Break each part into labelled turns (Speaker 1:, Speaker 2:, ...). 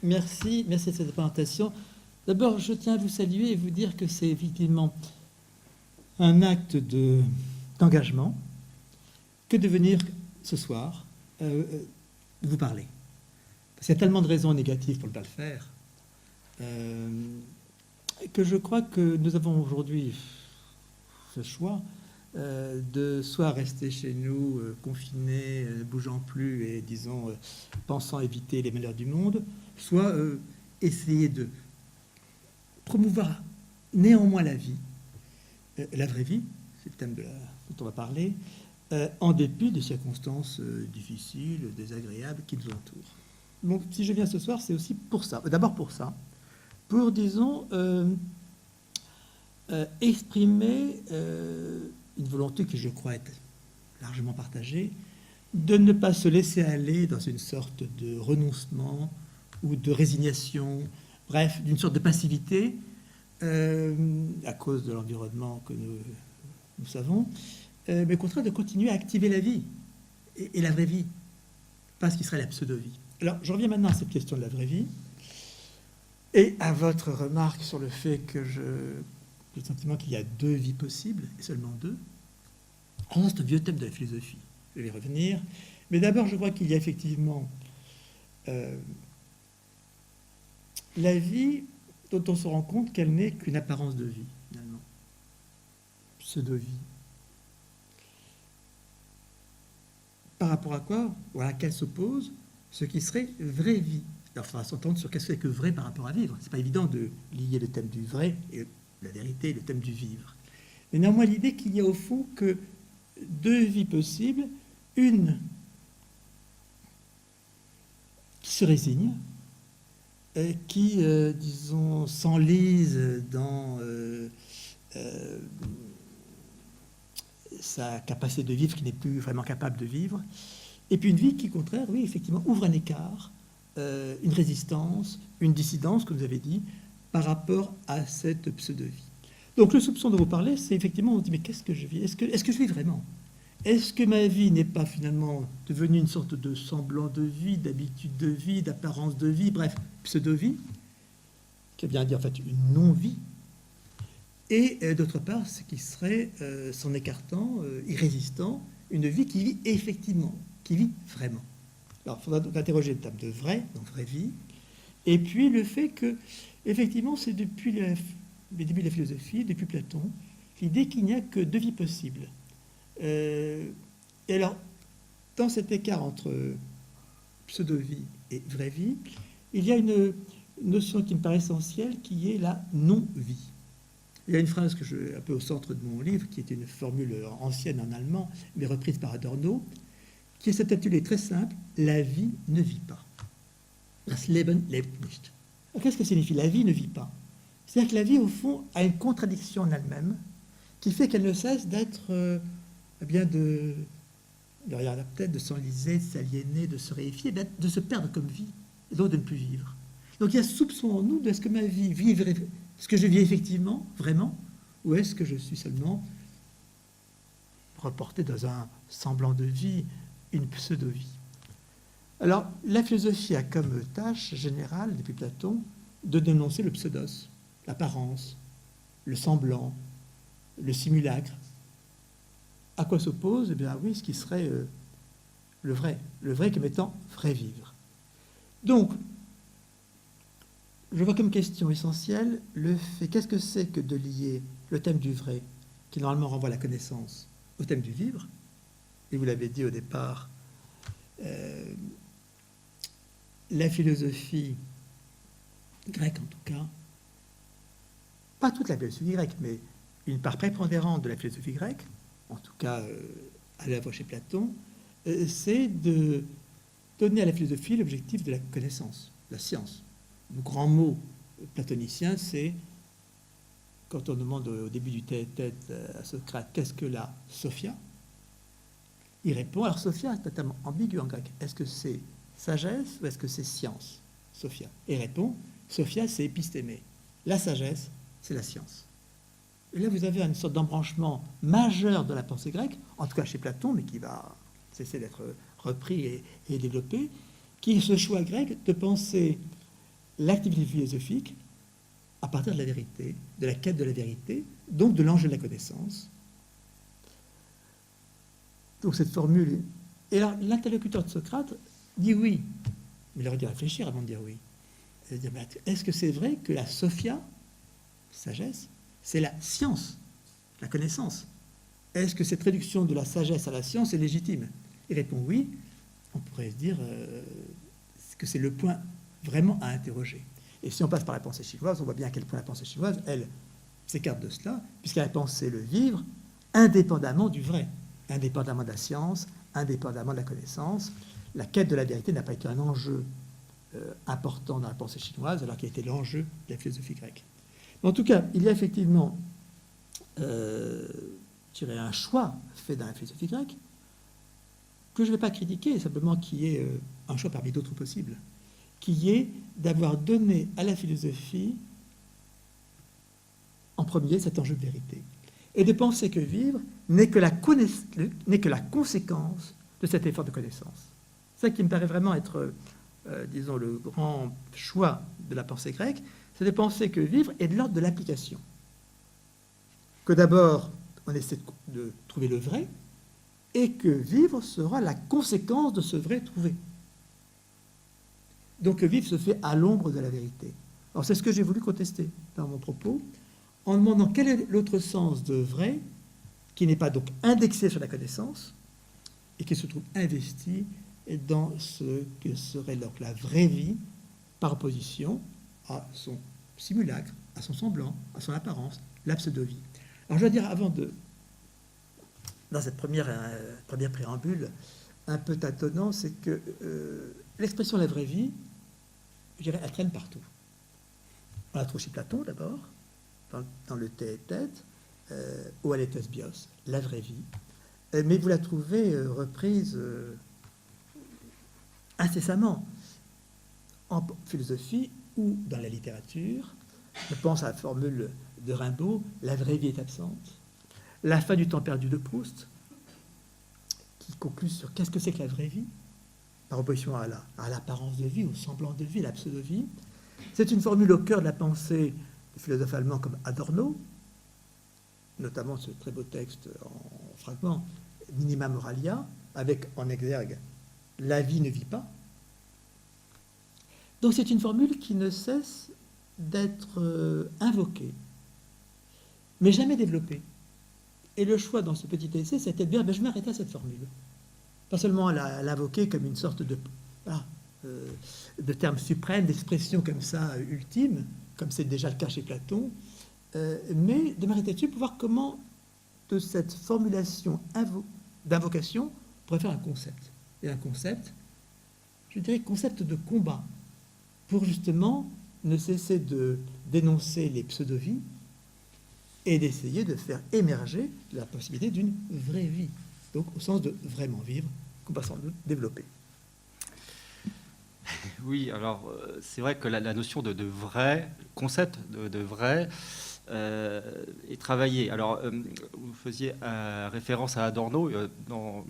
Speaker 1: merci de cette présentation. D'abord, je tiens à vous saluer et vous dire que c'est effectivement un acte d'engagement que de venir ce soir vous parler. Parce qu'il y a tellement de raisons négatives pour ne pas le faire que je crois que nous avons aujourd'hui ce choix de soit rester chez nous, confinés, ne bougeant plus et, disons, pensant éviter les malheurs du monde, soit essayer de promouvoir néanmoins la vie, la vraie vie, c'est le thème dont on va parler, en dépit des circonstances difficiles, désagréables qui nous entourent. Donc, si je viens ce soir, c'est aussi pour ça. D'abord pour ça, pour, disons, exprimer une volonté qui, je crois, est largement partagée, de ne pas se laisser aller dans une sorte de renoncement ou de résignation, bref, d'une sorte de passivité à cause de l'environnement que nous savons, mais au contraire de continuer à activer la vie et la vraie vie, pas ce qui serait la pseudo-vie. Alors, je reviens maintenant à cette question de la vraie vie et à votre remarque sur le fait que j'ai le sentiment qu'il y a deux vies possibles, et seulement deux. Alors, c'est un vieux thème de la philosophie. Je vais y revenir. Mais d'abord, je crois qu'il y a effectivement la vie dont on se rend compte qu'elle n'est qu'une apparence de vie, finalement. Pseudo-vie. Par rapport à quoi, ou à laquelle s'oppose ce qui serait vraie vie. Alors, il faudra s'entendre sur qu'est-ce que c'est que vrai par rapport à vivre. C'est pas évident de lier le thème du vrai et la vérité, le thème du vivre. Mais néanmoins, l'idée qu'il y a au fond que deux vies possibles, une qui se résigne, qui, disons, s'enlise dans sa capacité de vivre, qui n'est plus vraiment capable de vivre, et puis une vie qui, au contraire, oui, effectivement, ouvre un écart, une résistance, une dissidence, comme vous avez dit, par rapport à cette pseudo-vie. Donc le soupçon dont vous parlez, c'est effectivement, on se dit, mais qu'est-ce que je vis? Est-ce que je vis vraiment? Est-ce que ma vie n'est pas finalement devenue une sorte de semblant de vie, d'habitude de vie, d'apparence de vie, bref, pseudo-vie, qui vient dire en fait une non-vie, et d'autre part, ce qui serait, s'en écartant, irrésistant, une vie qui vit effectivement, qui vit vraiment. Alors, il faudra donc interroger le terme de vrai, donc vraie vie, et puis le fait que, effectivement, c'est depuis les débuts de la philosophie, depuis Platon, l'idée qu'il n'y a que deux vies possibles. Et alors, dans cet écart entre pseudo-vie et vraie vie, il y a une notion qui me paraît essentielle, qui est la non-vie. Il y a une phrase que un peu au centre de mon livre, qui est une formule ancienne en allemand, mais reprise par Adorno, qui est intitulée très simple, « La vie ne vit pas ». Das Leben lebt nicht. Qu'est-ce que signifie « la vie ne vit pas » C'est-à-dire que la vie, au fond, a une contradiction en elle-même, qui fait qu'elle ne cesse d'être, derrière la tête, de s'enliser, de s'aliéner, de se réifier, de se perdre comme vie, et donc de ne plus vivre. Donc il y a soupçon en nous de est-ce que ma vie vivrait, est-ce que je vis effectivement, vraiment, ou est-ce que je suis seulement reporté dans un semblant de vie, une pseudo-vie. Alors, la philosophie a comme tâche générale, depuis Platon, de dénoncer le pseudos, l'apparence, le semblant, le simulacre. À quoi s'oppose? Eh bien, oui, ce qui serait le vrai comme étant vrai vivre. Donc, je vois comme question essentielle le fait, qu'est-ce que c'est que de lier le thème du vrai, qui normalement renvoie à la connaissance, au thème du vivre? Et vous l'avez dit au départ, la philosophie grecque en tout cas, pas toute la philosophie grecque, mais une part prépondérante de la philosophie grecque, en tout cas à l'œuvre chez Platon, c'est de donner à la philosophie l'objectif de la connaissance, la science. Le grand mot platonicien, c'est, quand on demande au début du tête-à-tête à Socrate, qu'est-ce que la Sophia? Il répond, alors Sophia est totalement ambigu en grec. Est-ce que c'est sagesse ou est-ce que c'est science, Sophia? Et il répond, Sophia, c'est épistémé. La sagesse, c'est la science. Et là, vous avez une sorte d'embranchement majeur de la pensée grecque, en tout cas chez Platon, mais qui va cesser d'être repris et développé, qui est ce choix grec de penser l'activité philosophique à partir de la vérité, de la quête de la vérité, donc de l'enjeu de la connaissance. Donc cette formule... Et alors, l'interlocuteur de Socrate dit oui, mais il aurait dû réfléchir avant de dire oui. Est-ce que c'est vrai que la sophia, sagesse, c'est la science, la connaissance? Est-ce que cette réduction de la sagesse à la science est légitime? Il répond oui. On pourrait se dire que c'est le point vraiment à interroger. Et si on passe par la pensée chinoise, on voit bien à quel point la pensée chinoise, elle, s'écarte de cela, puisqu'elle a pensé le vivre indépendamment du vrai, indépendamment de la science, indépendamment de la connaissance. La quête de la vérité n'a pas été un enjeu important dans la pensée chinoise, alors qu'il a été l'enjeu de la philosophie grecque. Mais en tout cas, il y a effectivement un choix fait dans la philosophie grecque que je ne vais pas critiquer, simplement qui est un choix parmi d'autres possibles, qui est d'avoir donné à la philosophie en premier cet enjeu de vérité, et de penser que vivre n'est que la conséquence de cet effort de connaissance. C'est ça qui me paraît vraiment être, disons, le grand choix de la pensée grecque, c'est de penser que vivre est de l'ordre de l'application. Que d'abord, on essaie de trouver le vrai, et que vivre sera la conséquence de ce vrai trouvé. Donc vivre se fait à l'ombre de la vérité. Alors c'est ce que j'ai voulu contester dans mon propos, en demandant quel est l'autre sens de vrai, qui n'est pas donc indexé sur la connaissance, et qui se trouve investi dans ce que serait donc la vraie vie, par opposition à son simulacre, à son semblant, à son apparence, la pseudo-vie. Alors je dois dire, avant de... dans cette première préambule, un peu tâtonnant, c'est que l'expression la vraie vie, je dirais, elle traîne partout. On la trouve chez Platon d'abord, dans le Thé et Tête, ou à l'éthos bios, la vraie vie. Mais vous la trouvez reprise incessamment en philosophie ou dans la littérature. Je pense à la formule de Rimbaud, la vraie vie est absente. La fin du temps perdu de Proust, qui conclut sur qu'est-ce que c'est que la vraie vie, par opposition à l'apparence de vie, au semblant de vie, la pseudo-vie. C'est une formule au cœur de la pensée de philosophes allemands comme Adorno, notamment ce très beau texte en fragment, Minima Moralia, avec en exergue « la vie ne vit pas ». Donc c'est une formule qui ne cesse d'être invoquée, mais jamais développée. Et le choix dans ce petit essai, c'était de dire, je vais m'arrêter à cette formule. Pas seulement à l'invoquer comme une sorte de terme suprême, d'expression comme ça, ultime, comme c'est déjà le cas chez Platon, mais de m'arrêter dessus pour voir comment, de cette formulation d'invocation, on pourrait faire un concept. Et un concept, je dirais concept de combat, pour justement ne cesser de dénoncer les pseudo-vies et d'essayer de faire émerger la possibilité d'une vraie vie, donc au sens de vraiment vivre, qu'on va sans doute développer.
Speaker 2: Oui, alors c'est vrai que la notion de vrai, concept de vrai, est travaillé. Alors, vous faisiez référence à Adorno. Dans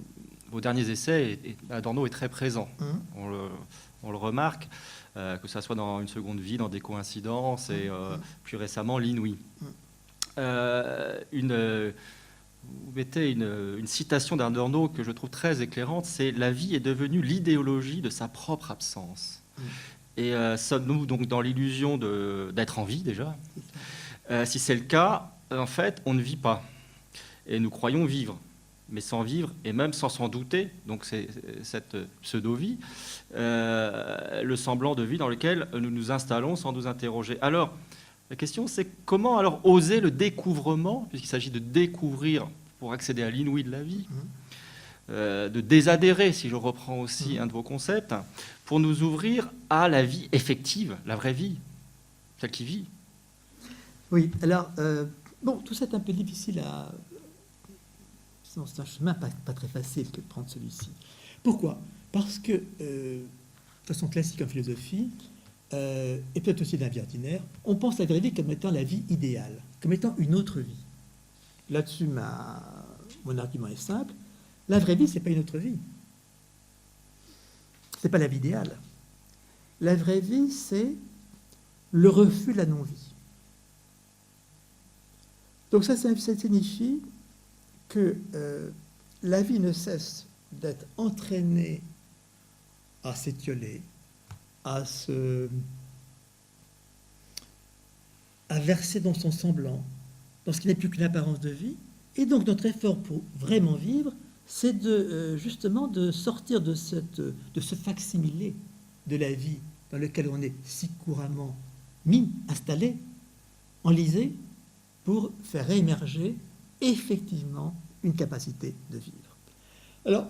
Speaker 2: vos derniers essais, et Adorno est très présent. On le remarque, que ça soit dans Une seconde vie, dans Des coïncidences, et plus récemment, L'Inouï. Vous mettez une citation d'Adorno que je trouve très éclairante, c'est « La vie est devenue l'idéologie de sa propre absence ». Et sommes-nous donc dans l'illusion d'être en vie déjà? Si c'est le cas, en fait, on ne vit pas. Et nous croyons vivre, mais sans vivre, et même sans s'en douter, donc c'est cette pseudo-vie, le semblant de vie dans lequel nous nous installons sans nous interroger. Alors, la question, c'est comment alors oser le découvrement, puisqu'il s'agit de découvrir pour accéder à l'inouï de la vie, de désadhérer, si je reprends aussi un de vos concepts, pour nous ouvrir à la vie effective, la vraie vie, celle qui vit.
Speaker 1: Oui, alors, tout ça est un peu difficile à... C'est un chemin pas très facile que de prendre celui-ci. Pourquoi? Parce que, de façon classique en philosophie, et peut-être aussi dans la vie ordinaire, on pense la vraie vie comme étant la vie idéale, comme étant une autre vie. Là-dessus, mon argument est simple. La vraie vie, ce n'est pas une autre vie. Ce n'est pas la vie idéale. La vraie vie, c'est le refus de la non-vie. Donc ça signifie que la vie ne cesse d'être entraînée à s'étioler, à verser dans son semblant, dans ce qui n'est plus qu'une apparence de vie. Et donc notre effort pour vraiment vivre, c'est justement de sortir de ce facsimilé de la vie dans lequel on est si couramment mis, installé, enlisé, pour faire émerger effectivement une capacité de vivre. Alors,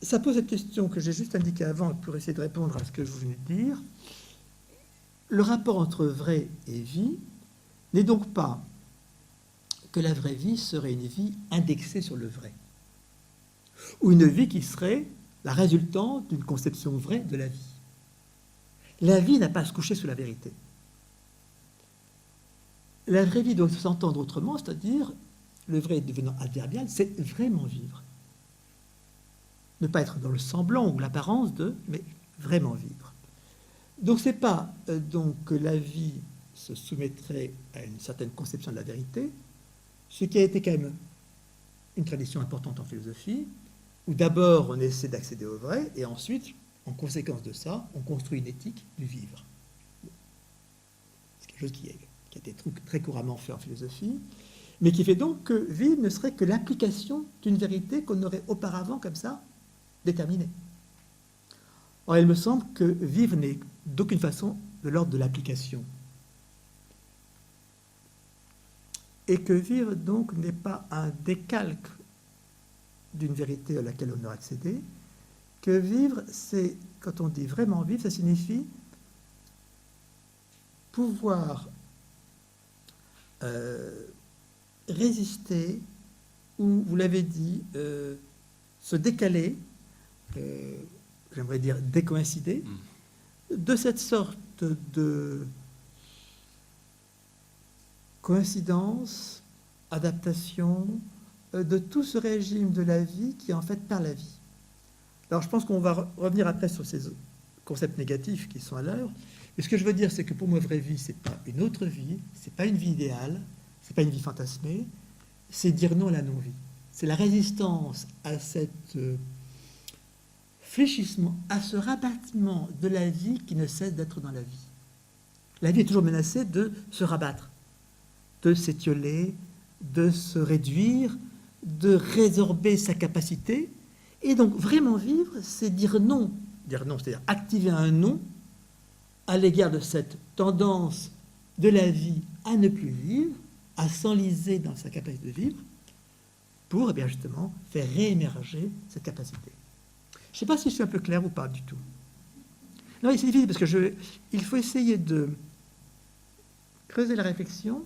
Speaker 1: ça pose cette question que j'ai juste indiquée avant pour essayer de répondre à ce que je venais de dire. Le rapport entre vrai et vie n'est donc pas que la vraie vie serait une vie indexée sur le vrai, ou une vie qui serait la résultante d'une conception vraie de la vie. La vie n'a pas à se coucher sous la vérité. La vraie vie doit s'entendre autrement, c'est-à-dire, le vrai devenant adverbial, c'est vraiment vivre. Ne pas être dans le semblant ou l'apparence de, mais vraiment vivre. Donc, ce n'est pas que la vie se soumettrait à une certaine conception de la vérité, ce qui a été quand même une tradition importante en philosophie, où d'abord on essaie d'accéder au vrai, et ensuite, en conséquence de ça, on construit une éthique du vivre. C'est quelque chose qui a été très couramment fait en philosophie, mais qui fait donc que vivre ne serait que l'application d'une vérité qu'on aurait auparavant, comme ça, déterminée. Or, il me semble que vivre n'est d'aucune façon de l'ordre de l'application. Et que vivre, donc, n'est pas un décalque d'une vérité à laquelle on a accédé. Que vivre, c'est, quand on dit vraiment vivre, ça signifie pouvoir résister, ou, vous l'avez dit, se décaler, j'aimerais dire décoïncider, de cette sorte de coïncidence, adaptation, de tout ce régime de la vie qui est en fait par la vie. Alors je pense qu'on va revenir après sur ces concepts négatifs qui sont à l'œuvre. Mais ce que je veux dire, c'est que pour moi, vraie vie, c'est pas une autre vie, c'est pas une vie idéale, c'est pas une vie fantasmée, c'est dire non à la non-vie. C'est la résistance à cet fléchissement, à ce rabattement de la vie qui ne cesse d'être dans la vie. La vie est toujours menacée de se rabattre, de s'étioler, de se réduire, de résorber sa capacité. Et donc, vraiment vivre, c'est dire non. Dire non, c'est-à-dire activer un non à l'égard de cette tendance de la vie à ne plus vivre, à s'enliser dans sa capacité de vivre, pour, eh bien, justement, faire réémerger cette capacité. Je ne sais pas si je suis un peu clair ou pas du tout. Non, c'est difficile parce que il faut essayer de creuser la réflexion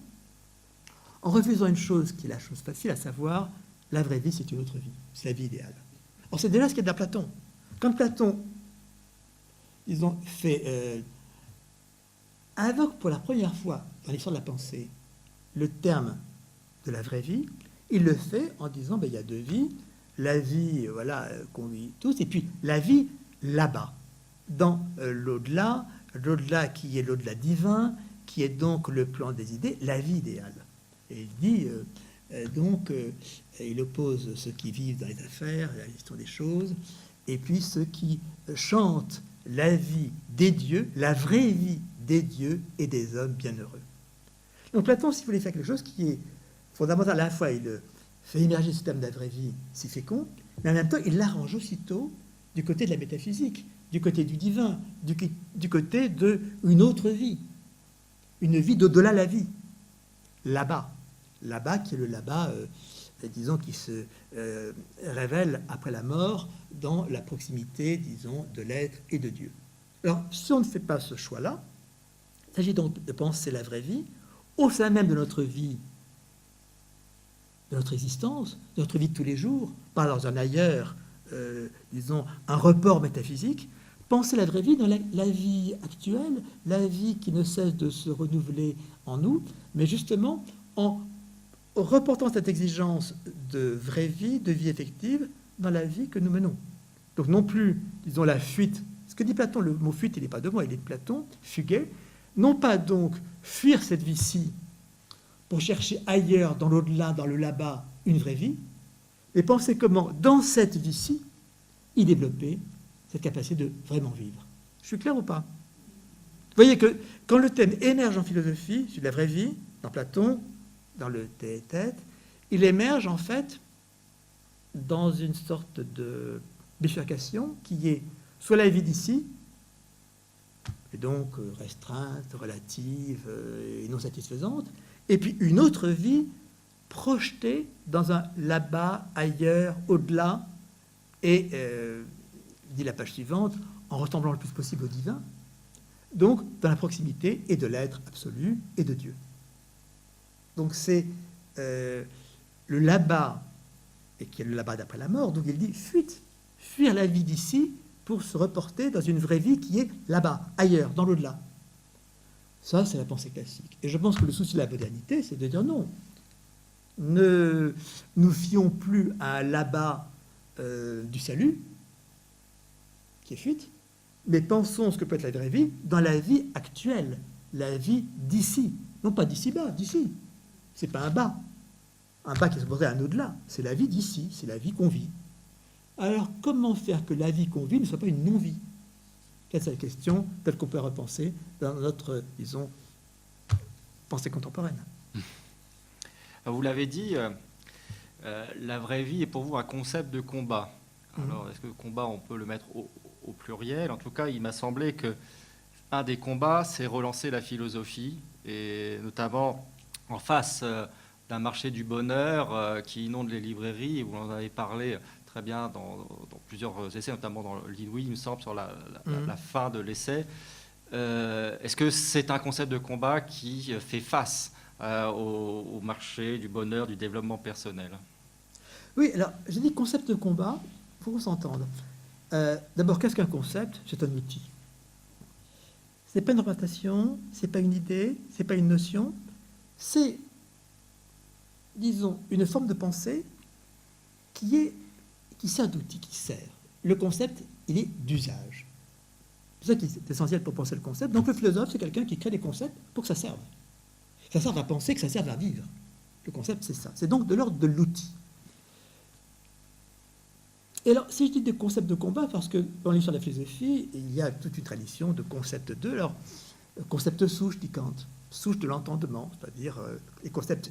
Speaker 1: en refusant une chose qui est la chose facile, à savoir, la vraie vie, c'est une autre vie. C'est la vie idéale. Or, c'est déjà ce qu'il y a dans Platon. Quand Platon, ils ont fait, invoque pour la première fois dans l'histoire de la pensée le terme de la vraie vie, il le fait en disant, ben, il y a deux vies, la vie, voilà, qu'on vit tous, et puis la vie là-bas, dans l'au-delà, l'au-delà qui est l'au-delà divin, qui est donc le plan des idées, la vie idéale. Et il dit, il oppose ceux qui vivent dans les affaires, la gestion des choses, et puis ceux qui chantent la vie des dieux, la vraie vie des dieux et des hommes bienheureux. Donc Platon, s'il voulait faire quelque chose qui est fondamental, à la fois il fait émerger ce terme de la vraie vie si fécond, mais en même temps il l'arrange aussitôt du côté de la métaphysique, du côté du divin, du côté d'une autre vie, une vie d'au-delà la vie, là-bas qui est le là-bas, disons, qui se révèle après la mort dans la proximité, disons, de l'être et de Dieu. Alors, si on ne fait pas ce choix-là, il s'agit donc de penser la vraie vie au sein même de notre vie, de notre existence, de notre vie de tous les jours, pas dans un ailleurs, disons, un report métaphysique. Penser la vraie vie dans la vie actuelle, la vie qui ne cesse de se renouveler en nous, mais justement en reportant cette exigence de vraie vie, de vie effective, dans la vie que nous menons. Donc non plus, disons, la fuite. Ce que dit Platon, le mot fuite, il n'est pas de moi, il est de Platon, fuguer, Non pas donc fuir cette vie-ci pour chercher ailleurs, dans l'au-delà, dans le là-bas, une vraie vie, mais penser comment, dans cette vie-ci, y développer cette capacité de vraiment vivre. Je suis clair ou pas? Vous voyez que quand le thème émerge en philosophie, sur la vraie vie, dans Platon, dans le tête, il émerge en fait dans une sorte de bifurcation qui est soit la vie d'ici, et donc restreinte, relative et non satisfaisante, et puis une autre vie projetée dans un là-bas, ailleurs, au-delà, et, dit la page suivante, en ressemblant le plus possible au divin, donc dans la proximité et de l'être absolu et de Dieu. Donc c'est le là-bas, et qui est le là-bas d'après la mort, donc il dit fuir la vie d'ici pour se reporter dans une vraie vie qui est là-bas, ailleurs, dans l'au-delà. Ça, c'est la pensée classique. Et je pense que le souci de la modernité, c'est de dire non. Ne nous fions plus à un là-bas du salut, qui est fuite, mais pensons ce que peut être la vraie vie dans la vie actuelle, la vie d'ici. Non pas d'ici-bas, d'ici. C'est pas un bas qui s'opposerait à un au-delà. C'est la vie d'ici, c'est la vie qu'on vit. Alors, comment faire que la vie qu'on vit ne soit pas une non-vie? C'est la question telle qu'on peut repenser dans notre, disons, pensée contemporaine.
Speaker 2: Vous l'avez dit, la vraie vie est pour vous un concept de combat. Alors, est-ce que combat, on peut le mettre au pluriel? En tout cas, il m'a semblé que un des combats, c'est relancer la philosophie, et notamment en face d'un marché du bonheur qui inonde les librairies. Vous en avez parlé très bien dans plusieurs essais, notamment dans l'Inouï, il me semble, sur la fin de l'essai. Est-ce que c'est un concept de combat qui fait face au marché du bonheur, du développement personnel?
Speaker 1: Oui, alors, j'ai dit concept de combat, pour qu'on s'entende. D'abord, qu'est-ce qu'un concept? C'est un outil. Ce n'est pas une représentation, ce n'est pas une idée, ce n'est pas une notion, c'est, disons, une forme de pensée qui sert d'outil, qui sert. Le concept, il est d'usage. C'est ça qui est essentiel pour penser le concept. Donc le philosophe, c'est quelqu'un qui crée des concepts pour que ça serve. Que ça serve à penser, que ça serve à vivre. Le concept, c'est ça. C'est donc de l'ordre de l'outil. Et alors, si je dis des concepts de combat, parce que dans l'histoire de la philosophie, il y a toute une tradition de concepts d'eux. Alors, concept souche, dit Kant, souche de l'entendement, c'est-à-dire les concepts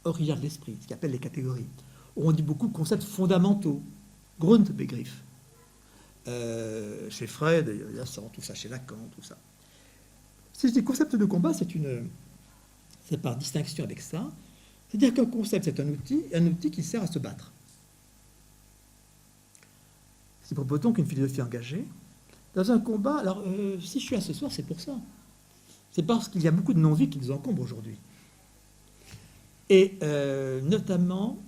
Speaker 1: originaires de l'esprit, ce qu'on appelle les catégories. On dit beaucoup de concepts fondamentaux, Grundbegriff. Chez Freud, il y a ça, tout ça, chez Lacan, tout ça. Si je dis concept de combat, c'est par distinction avec ça. C'est-à-dire qu'un concept, c'est un outil qui sert à se battre. C'est proposons qu'une philosophie engagée, dans un combat, alors si je suis là ce soir, c'est pour ça. C'est parce qu'il y a beaucoup de non-vie qui nous encombrent aujourd'hui. Et notamment,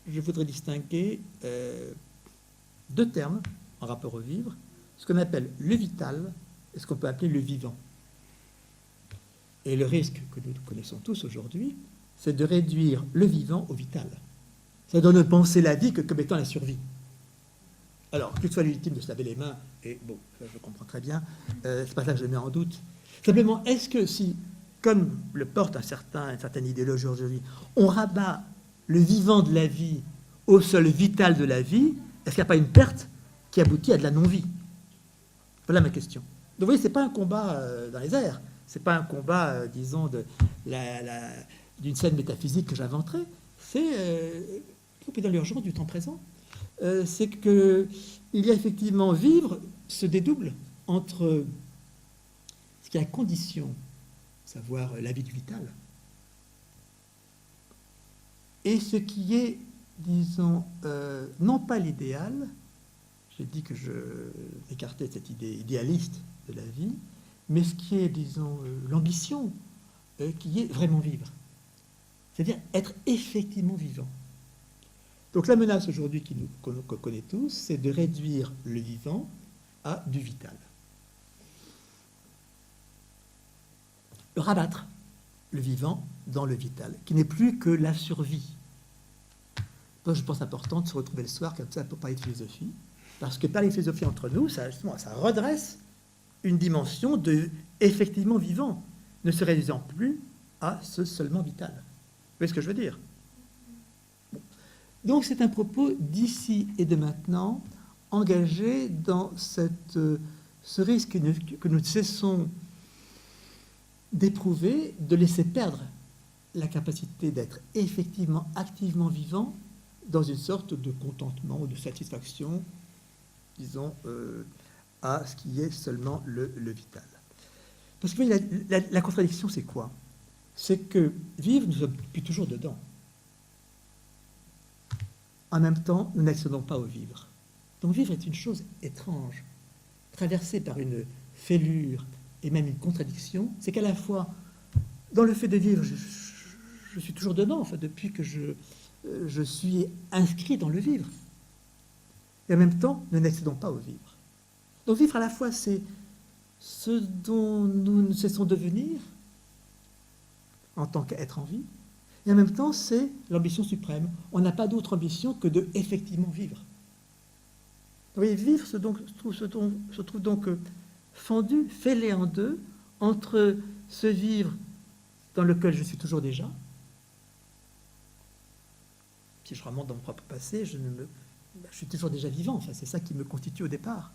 Speaker 1: je voudrais distinguer deux termes en rapport au vivre, ce qu'on appelle le vital et ce qu'on peut appeler le vivant. Et le risque que nous connaissons tous aujourd'hui, c'est de réduire le vivant au vital. Ça donne de penser la vie comme étant la survie. Alors, qu'il soit légitime de se laver les mains, et bon, ça, je comprends très bien, c'est pas ça que je mets en doute. Simplement, est-ce que si, comme le porte une certaine idéologie aujourd'hui, on rabat le vivant de la vie au seul vital de la vie, est-ce qu'il n'y a pas une perte qui aboutit à de la non-vie? Voilà ma question. Donc vous voyez, ce n'est pas un combat dans les airs, ce n'est pas un combat, disons, d'une scène métaphysique que j'inventerai, c'est, dans l'urgence du temps présent, c'est qu'il y a effectivement vivre se dédouble entre ce qui est la condition, savoir la vie du vital, et ce qui est, disons, non pas l'idéal, j'ai dit que je écartais cette idée idéaliste de la vie, mais ce qui est, disons, l'ambition, qui est vraiment vivre. C'est-à-dire être effectivement vivant. Donc la menace aujourd'hui qu'on connaît tous, c'est de réduire le vivant à du vital. Rabattre le vivant dans le vital, qui n'est plus que la survie. Donc je pense important de se retrouver le soir comme ça pour parler de philosophie, parce que parler de philosophie entre nous, ça, justement, ça redresse une dimension de effectivement vivant, ne se réduisant plus à ce seulement vital. Vous voyez ce que je veux dire? Bon. Donc c'est un propos d'ici et de maintenant, engagé dans ce risque que nous cessons d'éprouver, de laisser perdre la capacité d'être effectivement, activement vivant dans une sorte de contentement ou de satisfaction, disons, à ce qui est seulement le vital. Parce que la contradiction, c'est quoi? C'est que vivre, nous sommes depuis toujours dedans. En même temps, nous n'accédons pas au vivre. Donc vivre est une chose étrange, traversée par une fêlure et même une contradiction. C'est qu'à la fois, dans le fait de vivre, je suis toujours dedans, enfin, depuis que je suis inscrit dans le vivre. Et en même temps, nous n'accédons pas au vivre. Donc vivre à la fois, c'est ce dont nous ne cessons de devenir en tant qu'être en vie, et en même temps, c'est l'ambition suprême. On n'a pas d'autre ambition que de effectivement vivre. Vous voyez, vivre se trouve donc fendu, fêlé en deux, entre ce vivre dans lequel je suis toujours déjà. Si je remonte dans mon propre passé, je suis toujours déjà vivant, enfin, c'est ça qui me constitue au départ.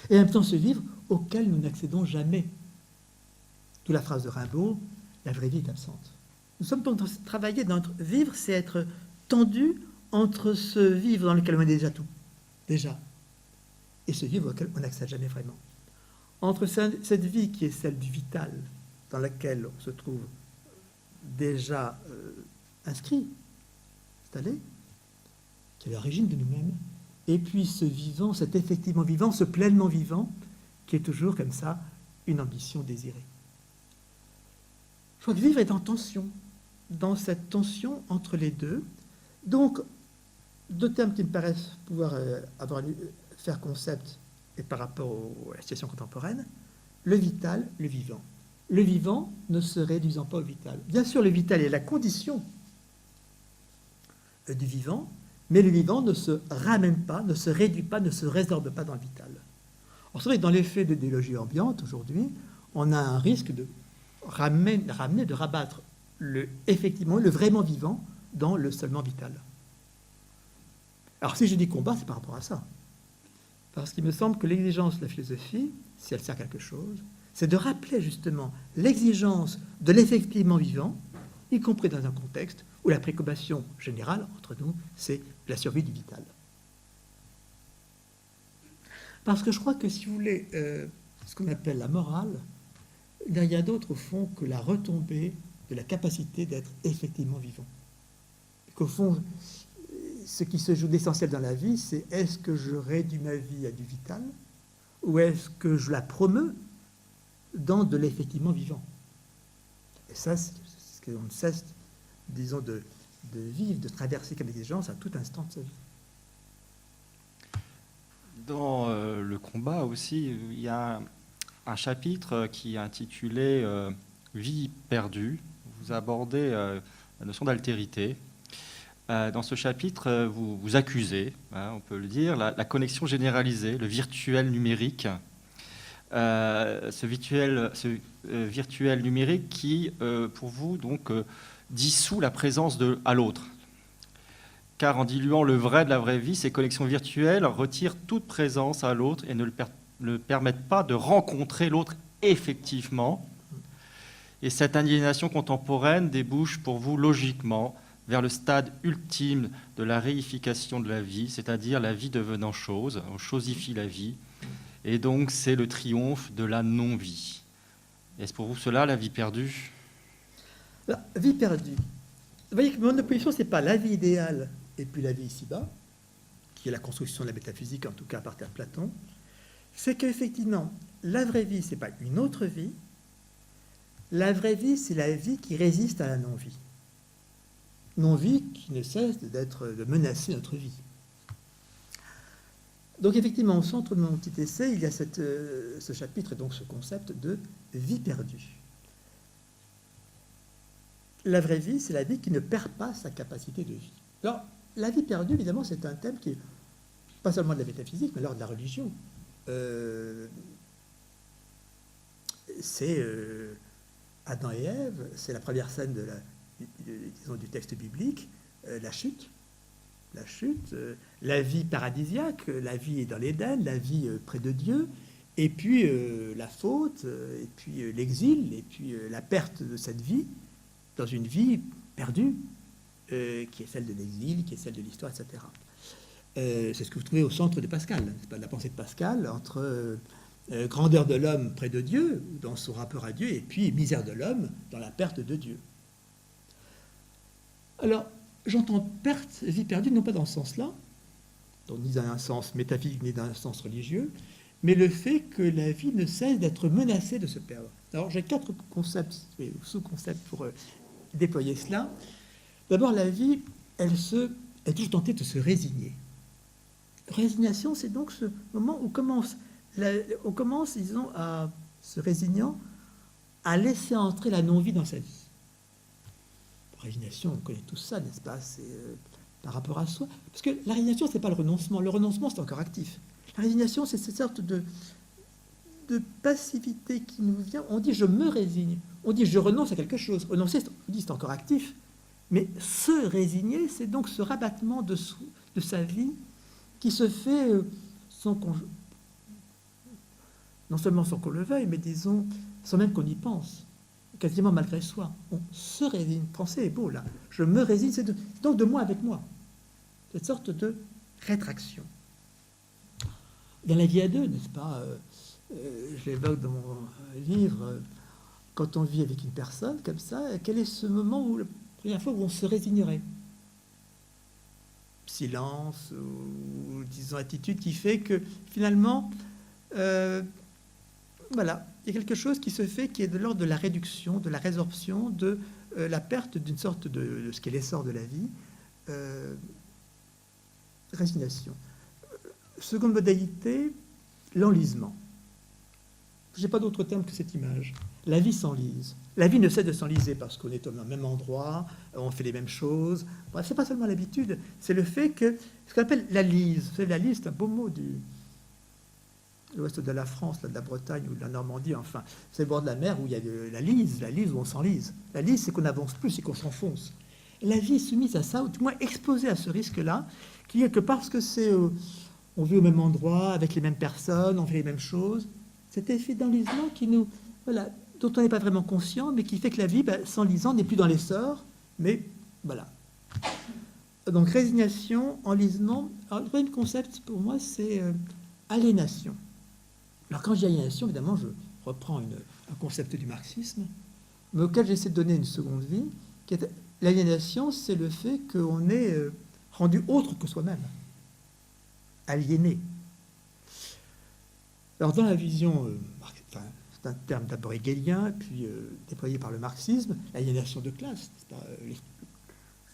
Speaker 1: Et en même temps, ce vivre auquel nous n'accédons jamais. D'où la phrase de Rimbaud, la vraie vie est absente. Nous sommes donc travailler dans notre vivre, c'est être tendu entre ce vivre dans lequel on est déjà tout, déjà, et ce vivre auquel on n'accède jamais vraiment. Entre cette vie qui est celle du vital, dans laquelle on se trouve déjà inscrit, installé, qui est l'origine de nous-mêmes, et puis ce vivant, cet effectivement vivant, ce pleinement vivant, qui est toujours comme ça une ambition désirée. Je crois que vivre est en tension, dans cette tension entre les deux. Donc, deux termes qui me paraissent pouvoir faire concept et par rapport à la situation contemporaine, le vital, le vivant. Le vivant ne se réduisant pas au vital. Bien sûr, le vital est la condition du vivant, mais le vivant ne se ramène pas, ne se réduit pas, ne se résorbe pas dans le vital. Alors, c'est vrai que dans l'effet de l'idéologie ambiante, aujourd'hui, on a un risque de ramener, de rabattre effectivement le vraiment vivant dans le seulement vital. Alors, si je dis combat, c'est par rapport à ça. Parce qu'il me semble que l'exigence de la philosophie, si elle sert à quelque chose, c'est de rappeler justement l'exigence de l'effectivement vivant, y compris dans un contexte où la préoccupation générale entre nous, c'est la survie du vital. Parce que je crois que, si vous voulez, ce qu'on appelle la morale, il n'y a rien d'autre au fond que la retombée de la capacité d'être effectivement vivant. Qu'au fond, ce qui se joue d'essentiel dans la vie, c'est est-ce que je réduis ma vie à du vital ou est-ce que je la promeux dans de l'effectivement vivant. Et ça, c'est ce qu'on ne cesse, disons, de vivre, de traverser comme exigence à tout instant de sa vie.
Speaker 2: Dans le combat aussi, il y a un chapitre qui est intitulé Vie perdue. Vous abordez la notion d'altérité. Dans ce chapitre, vous accusez, on peut le dire, la connexion généralisée, le virtuel numérique. Ce virtuel numérique qui, pour vous, donc, dissout la présence à l'autre. Car en diluant le vrai de la vraie vie, ces connexions virtuelles retirent toute présence à l'autre et ne permettent pas de rencontrer l'autre effectivement. Et cette aliénation contemporaine débouche pour vous logiquement vers le stade ultime de la réification de la vie, c'est-à-dire la vie devenant chose, on chosifie la vie, et donc c'est le triomphe de la non-vie. Est-ce pour vous cela, la vie perdue?
Speaker 1: La vie perdue. Vous voyez que mon opposition, ce n'est pas la vie idéale et puis la vie ici-bas, qui est la construction de la métaphysique, en tout cas à partir de Platon, c'est qu'effectivement, la vraie vie, ce n'est pas une autre vie. La vraie vie, c'est la vie qui résiste à la non-vie. Non-vie qui ne cesse de menacer notre vie. Donc effectivement, au centre de mon petit essai, il y a ce chapitre, donc ce concept de vie perdue. La vraie vie, c'est la vie qui ne perd pas sa capacité de vie. Alors, la vie perdue, évidemment, c'est un thème qui est pas seulement de la métaphysique, mais alors de la religion. c'est Adam et Ève, c'est la première scène disons, du texte biblique, la chute. La chute, la vie paradisiaque, la vie est dans l'Éden, la vie près de Dieu, et puis la faute, et puis l'exil, et puis la perte de cette vie dans une vie perdue, qui est celle de l'exil, qui est celle de l'histoire, etc. C'est ce que vous trouvez au centre de Pascal, c'est pas de la pensée de Pascal, entre grandeur de l'homme près de Dieu, dans son rapport à Dieu, et puis misère de l'homme dans la perte de Dieu. Alors, j'entends perte, vie perdue, non pas dans ce sens-là, donc ni dans un sens métaphysique, ni dans un sens religieux, mais le fait que la vie ne cesse d'être menacée de se perdre. Alors, j'ai 4 concepts, sous-concepts pour déployer cela. D'abord, la vie, elle est toujours tentée de se résigner. Résignation, c'est donc ce moment où on commence, disons, à se résignant, à laisser entrer la non-vie dans sa vie. Résignation, on connaît tout ça, n'est-ce pas? C'est par rapport à soi. Parce que la résignation, c'est pas le renoncement. Le renoncement, c'est encore actif. La résignation, c'est cette sorte de passivité qui nous vient. On dit « je me résigne ». On dit « je renonce à quelque chose ». Renoncer, on dit c'est encore actif. Mais se résigner, c'est donc ce rabattement de sa vie qui se fait sans qu'on... Non seulement sans qu'on le veuille, mais disons, sans même qu'on y pense. Quasiment malgré soi. On se résigne. Le français est beau, là. Je me résigne, c'est donc de moi avec moi. Cette sorte de rétraction. Dans la vie à deux, n'est-ce pas, je l'évoque dans mon livre, quand on vit avec une personne comme ça, quel est ce moment où, la première fois où on se résignerait? Silence, ou disons attitude qui fait que finalement, voilà, il y a quelque chose qui se fait qui est de l'ordre de la réduction, de la résorption, de la perte d'une sorte de ce qu'est l'essor de la vie. Résignation. Seconde modalité, l'enlisement. Je n'ai pas d'autre terme que cette image. La vie s'enlise. La vie ne cesse de s'enliser parce qu'on est au même endroit, on fait les mêmes choses. Bref, ce n'est pas seulement l'habitude, c'est le fait que, ce qu'on appelle la lise. Vous savez, la lise, c'est un beau mot de l'ouest de la France, là, de la Bretagne ou de la Normandie, enfin, c'est le bord de la mer où il y a la lise où on s'enlise. La lise, c'est qu'on n'avance plus, c'est qu'on s'enfonce. La vie est soumise à ça, ou du moins exposée à ce risque-là, qui est que parce que on vit au même endroit, avec les mêmes personnes, on fait les mêmes choses, cet effet d'enlisement qui nous, voilà, dont on n'est pas vraiment conscient, mais qui fait que la vie, s'enlisant, n'est plus dans l'essor, mais voilà. Donc résignation, enlisement. Alors le premier concept pour moi, c'est aliénation. Alors quand je dis aliénation, évidemment, je reprends un concept du marxisme, mais auquel j'essaie de donner une seconde vie, qui est l'aliénation, c'est le fait qu'on est rendu autre que soi-même, aliéné. Alors dans la vision, c'est un terme d'abord hegelien, puis déployé par le marxisme, l'aliénation de classe, c'est pas,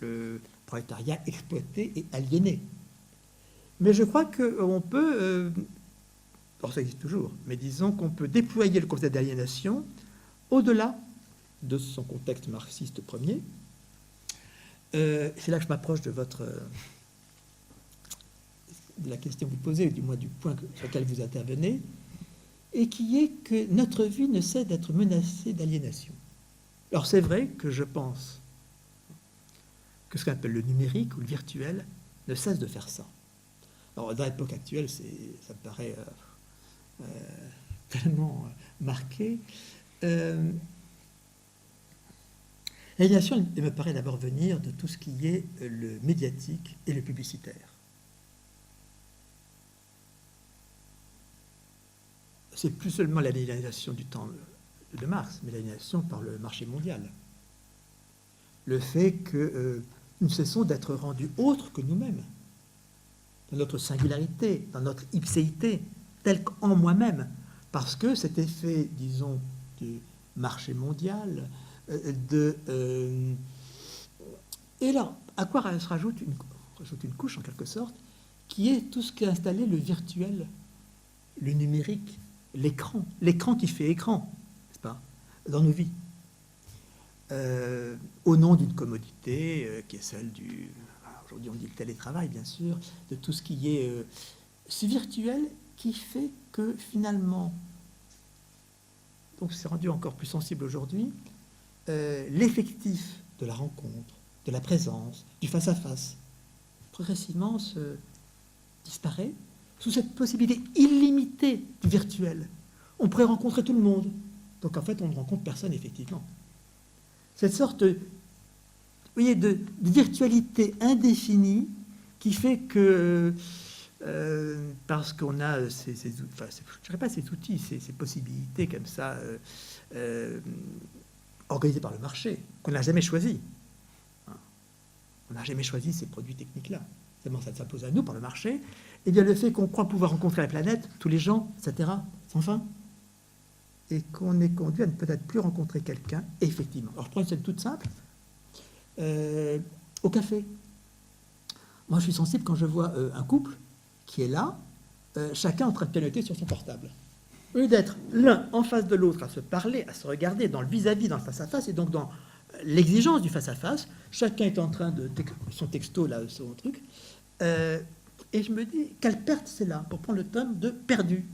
Speaker 1: le prolétariat exploité et aliéné. Mais je crois qu'on peut, alors ça existe toujours, mais disons qu'on peut déployer le concept d'aliénation au-delà de son contexte marxiste premier. C'est là que je m'approche de la question que vous posez, ou du moins du point sur lequel vous intervenez, et qui est que notre vie ne cesse d'être menacée d'aliénation. Alors c'est vrai que je pense que ce qu'on appelle le numérique ou le virtuel ne cesse de faire ça. Alors dans l'époque actuelle, ça me paraît tellement marqué. L'aliénation, elle me paraît d'abord venir de tout ce qui est le médiatique et le publicitaire. C'est plus seulement l'aliénation du temps de Marx, mais l'aliénation par le marché mondial. Le fait que nous cessons d'être rendus autres que nous-mêmes, dans notre singularité, dans notre ipséité, tel qu'en moi-même, parce que cet effet, disons, du marché mondial, et là, à quoi se rajoute une couche, en quelque sorte, qui est tout ce qu'a installé le virtuel, le numérique, l'écran qui fait écran, n'est-ce pas, dans nos vies, au nom d'une commodité qui est celle du... Aujourd'hui, on dit le télétravail, bien sûr, de tout ce qui est ce virtuel qui fait que, finalement, donc c'est rendu encore plus sensible aujourd'hui, l'effectif de la rencontre, de la présence, du face-à-face, progressivement se disparaît sous cette possibilité illimitée du virtuel. On pourrait rencontrer tout le monde. Donc en fait, on ne rencontre personne, effectivement. Cette sorte, vous voyez, de virtualité indéfinie qui fait que, parce qu'on a je dirais pas ces outils, ces possibilités comme ça, organisées par le marché, qu'on n'a jamais choisi. On n'a jamais choisi ces produits techniques-là. Seulement, ça s'impose à nous par le marché. Et bien, le fait qu'on croit pouvoir rencontrer la planète, tous les gens, etc., sans fin, et qu'on est conduit à ne peut-être plus rencontrer quelqu'un, effectivement. Alors, je prends une scène toute simple. Au café. Moi, je suis sensible quand je vois un couple qui est là, chacun en train de pianoter sur son portable. Au lieu d'être l'un en face de l'autre, à se parler, à se regarder dans le vis-à-vis, dans le face-à-face, et donc dans l'exigence du face-à-face, chacun est en train de son texto, là, son truc, et je me dis, quelle perte c'est là, pour prendre le terme de perdu.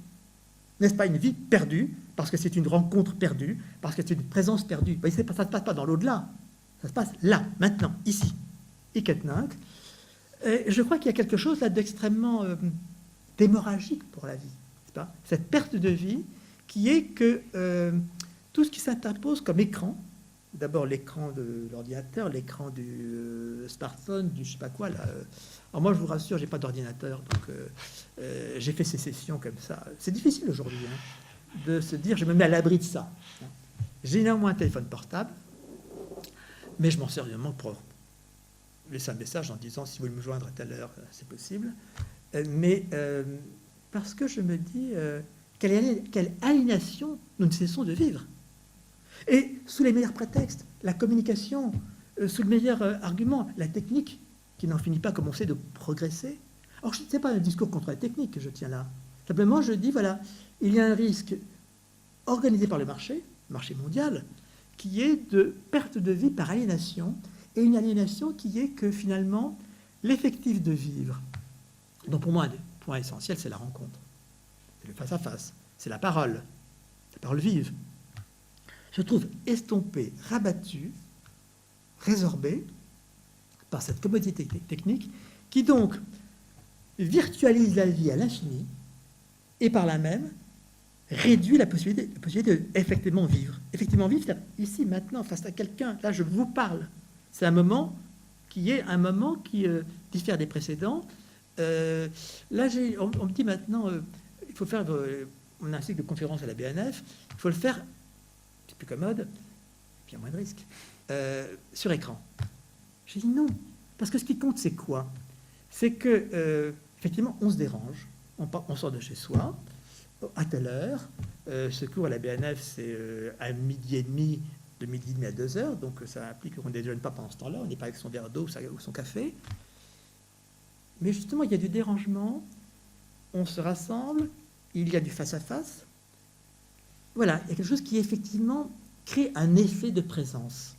Speaker 1: N'est-ce pas une vie perdue, parce que c'est une rencontre perdue, parce que c'est une présence perdue. Ça ne se passe pas dans l'au-delà, ça se passe là, maintenant, ici. Je crois qu'il y a quelque chose là d'extrêmement d'hémorragique pour la vie, n'est-ce pas ? Cette perte de vie qui est que tout ce qui s'interpose comme écran, d'abord l'écran de l'ordinateur, l'écran du smartphone, du je sais pas quoi. Là. Alors moi, je vous rassure, j'ai pas d'ordinateur, donc j'ai fait ces sessions comme ça. C'est difficile aujourd'hui de se dire, je me mets à l'abri de ça. J'ai néanmoins un téléphone portable, mais je m'en sers évidemment pour laisser un message en disant, si vous voulez me joindre à telle heure, c'est possible. Mais parce que je me dis, quelle aliénation nous ne cessons de vivre. Et sous les meilleurs prétextes, la communication, sous le meilleur argument, la technique, qui n'en finit pas, comme on sait, de progresser. Alors, ce n'est pas un discours contre la technique que je tiens là. Simplement, je dis, voilà, il y a un risque organisé par le marché mondial, qui est de perte de vie par aliénation, et une aliénation qui est que, finalement, l'effectif de vivre, donc pour moi, un des points essentiels, c'est la rencontre. C'est le face-à-face, c'est la parole vive. Je trouve estompé, rabattu, résorbé par cette commodité technique qui donc virtualise la vie à l'infini et par là même réduit la possibilité d'effectivement vivre. Effectivement vivre, c'est ici, maintenant, face à quelqu'un. Là, je vous parle. C'est un moment qui diffère des précédents. Là, on me dit maintenant, il faut faire... on a un cycle de conférences à la BNF, il faut le faire... c'est plus commode, puis il y a moins de risques, sur écran. J'ai dit non, parce que ce qui compte, c'est quoi ? C'est que, effectivement, on se dérange, on sort de chez soi, à telle heure, ce cours à la BNF, c'est à 12h30, de 12h30 à 2h, donc ça implique qu'on ne déjeune pas pendant ce temps-là, on n'est pas avec son verre d'eau ou son café. Mais justement, il y a du dérangement, on se rassemble, il y a du face-à-face. Voilà, il y a quelque chose qui, effectivement, crée un effet de présence.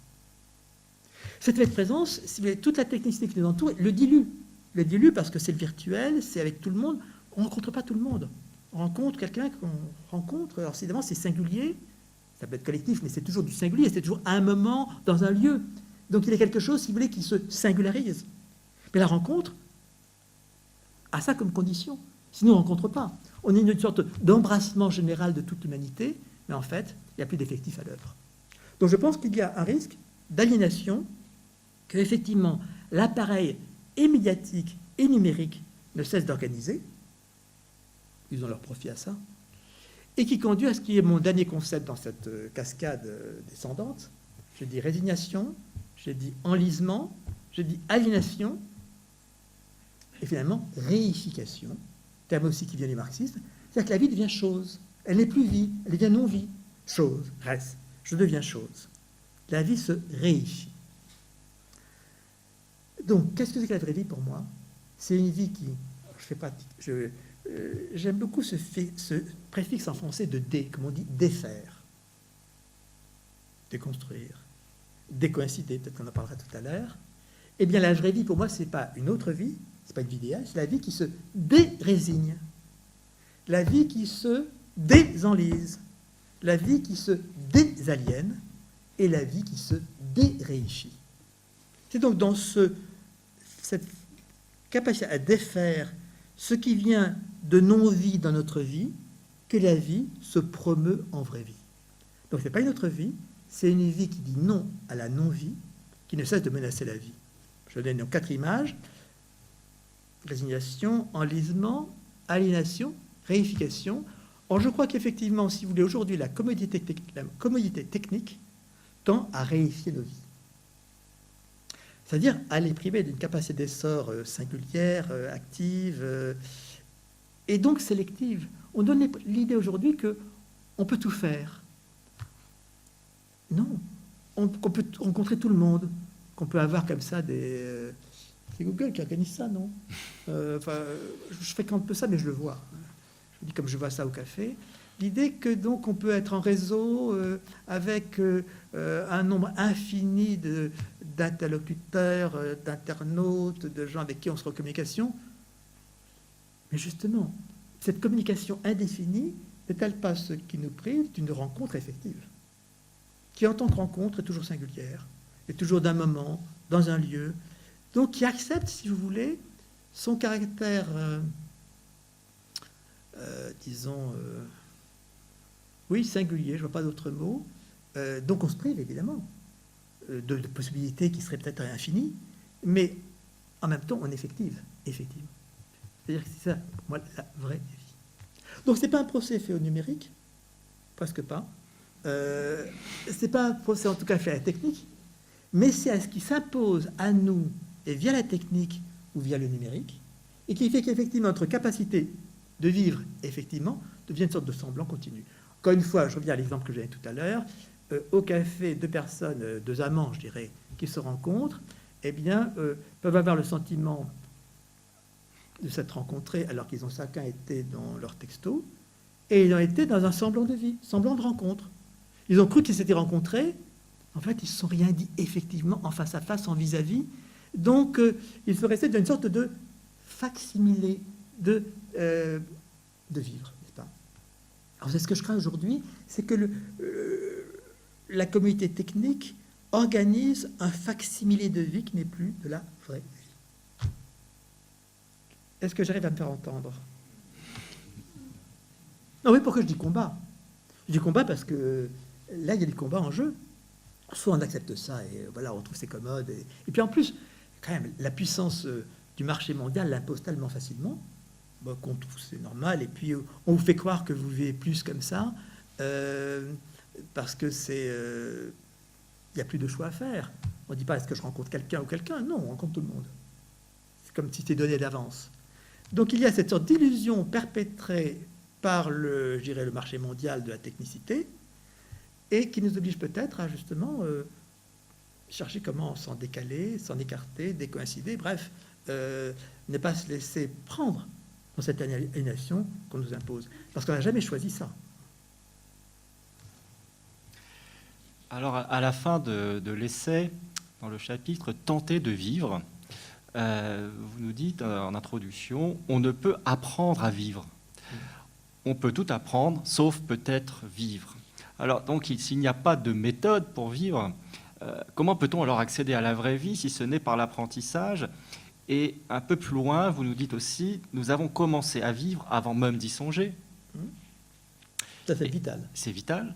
Speaker 1: Cet effet de présence, si vous voulez, toute la technicité qui nous entoure, le dilue. Le dilue parce que c'est le virtuel, c'est avec tout le monde. On ne rencontre pas tout le monde. On rencontre quelqu'un qu'on rencontre. Alors, évidemment, c'est singulier. Ça peut être collectif, mais c'est toujours du singulier. C'est toujours à un moment, dans un lieu. Donc, il y a quelque chose, si vous voulez, qui se singularise. Mais la rencontre a ça comme condition. Sinon, on ne rencontre pas. On est une sorte d'embrassement général de toute l'humanité, mais en fait, il n'y a plus d'effectifs à l'œuvre. Donc je pense qu'il y a un risque d'aliénation, que effectivement l'appareil et médiatique et numérique ne cesse d'organiser, ils ont leur profit à ça, et qui conduit à ce qui est mon dernier concept dans cette cascade descendante. Je dis résignation, je dis enlisement, je dis aliénation, et finalement réification, terme aussi qui vient du marxisme, c'est-à-dire que la vie devient chose. Elle n'est plus vie, elle devient non-vie. Chose, reste, je deviens chose. La vie se réifie. Donc, qu'est-ce que c'est que la vraie vie pour moi ? C'est une vie qui... j'aime beaucoup ce préfixe en français de dé, comme on dit, défaire, déconstruire, décoïncider, peut-être qu'on en parlera tout à l'heure. Eh bien, la vraie vie pour moi, ce n'est pas une autre vie, ce n'est pas une vie idéale, c'est la vie qui se dérésigne, la vie qui se désenlise, la vie qui se désaliène et la vie qui se déréifie. C'est donc dans cette capacité à défaire ce qui vient de non-vie dans notre vie que la vie se promeut en vraie vie. Donc ce n'est pas une autre vie, c'est une vie qui dit non à la non-vie, qui ne cesse de menacer la vie. Je donne donc 4 images: résignation, enlisement, aliénation, réification. Or, je crois qu'effectivement, si vous voulez, aujourd'hui, la commodité technique tend à réifier nos vies. C'est-à-dire à les priver d'une capacité d'essor singulière, active, et donc sélective. On donne l'idée aujourd'hui qu'on peut tout faire. Non, qu'on peut rencontrer tout le monde, qu'on peut avoir comme ça des... c'est Google qui organise ça, non? Je fréquente peu ça, mais je le vois. Je dis comme je vois ça au café. L'idée que donc on peut être en réseau avec un nombre infini d'interlocuteurs, d'internautes, de gens avec qui on sera en communication. Mais justement, cette communication indéfinie n'est-elle pas ce qui nous prive d'une rencontre effective, qui en tant que rencontre est toujours singulière, est toujours d'un moment, dans un lieu, donc qui accepte, si vous voulez, son caractère, disons, oui, singulier, je ne vois pas d'autre mot. Donc on se prive, évidemment, de possibilités qui seraient peut-être infinies, mais en même temps, on effective, effectivement. C'est-à-dire que c'est ça, pour moi, la vraie vie. Donc ce n'est pas un procès fait au numérique, presque pas. Ce n'est pas un procès, en tout cas, fait à la technique, mais c'est à ce qui s'impose à nous, et via la technique ou via le numérique, et qui fait qu'effectivement, notre capacité de vivre, effectivement, devient une sorte de semblant continu. Encore une fois, je reviens à l'exemple que j'avais tout à l'heure. Au café, 2 personnes, 2 amants, je dirais, qui se rencontrent, eh bien, peuvent avoir le sentiment de s'être rencontrés alors qu'ils ont chacun été dans leur texto, et ils ont été dans un semblant de vie, semblant de rencontre. Ils ont cru qu'ils s'étaient rencontrés, en fait, ils ne se sont rien dit effectivement en face à face, en vis-à-vis. Donc, ils se restaient dans une sorte de facsimilé de vivre, n'est-ce pas? Alors, c'est ce que je crains aujourd'hui, c'est que la communauté technique organise un facsimilé de vie qui n'est plus de la vraie vie. Est-ce que j'arrive à me faire entendre? Non, oui, pourquoi je dis combat? Je dis combat parce que là, il y a des combats en jeu. Soit on accepte ça et voilà, on trouve c'est commode. Et puis en plus, quand même, la puissance du marché mondial l'impose tellement facilement qu'on trouve c'est normal. Et puis on vous fait croire que vous vivez plus comme ça parce que c'est... il n'y a plus de choix à faire. On ne dit pas est-ce que je rencontre quelqu'un ou quelqu'un. Non, on rencontre tout le monde. C'est comme si c'était donné d'avance. Donc il y a cette sorte d'illusion perpétrée par le marché mondial de la technicité et qui nous oblige peut-être à justement chercher comment s'en décaler, s'en écarter, décoïncider, bref, ne pas se laisser prendre dans cette aliénation qu'on nous impose. Parce qu'on n'a jamais choisi ça.
Speaker 2: Alors, à la fin de l'essai, dans le chapitre « Tenter de vivre », vous nous dites en introduction, on ne peut apprendre à vivre. On peut tout apprendre, sauf peut-être vivre. Alors, donc, s'il n'y a pas de méthode pour vivre, comment peut-on alors accéder à la vraie vie si ce n'est par l'apprentissage? Et un peu plus loin, vous nous dites aussi, nous avons commencé à vivre avant même d'y songer.
Speaker 1: Ça, c'est vital.
Speaker 2: C'est vital.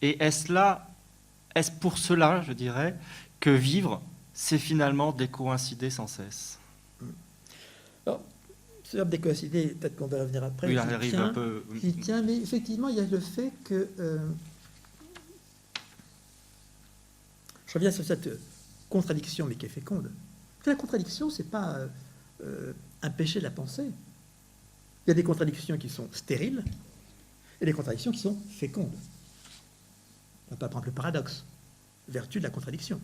Speaker 2: Et est-ce pour cela, je dirais, que vivre, c'est finalement décoïncider sans cesse?
Speaker 1: Alors, ce verbe décoïncider, peut-être qu'on va revenir après.
Speaker 2: Oui, il arrive un peu.
Speaker 1: J'y tiens, mais effectivement, il y a le fait que... je reviens sur cette contradiction, mais qui est féconde. La contradiction, ce n'est pas un péché de la pensée. Il y a des contradictions qui sont stériles et des contradictions qui sont fécondes. On va pas prendre le paradoxe, vertu de la contradiction.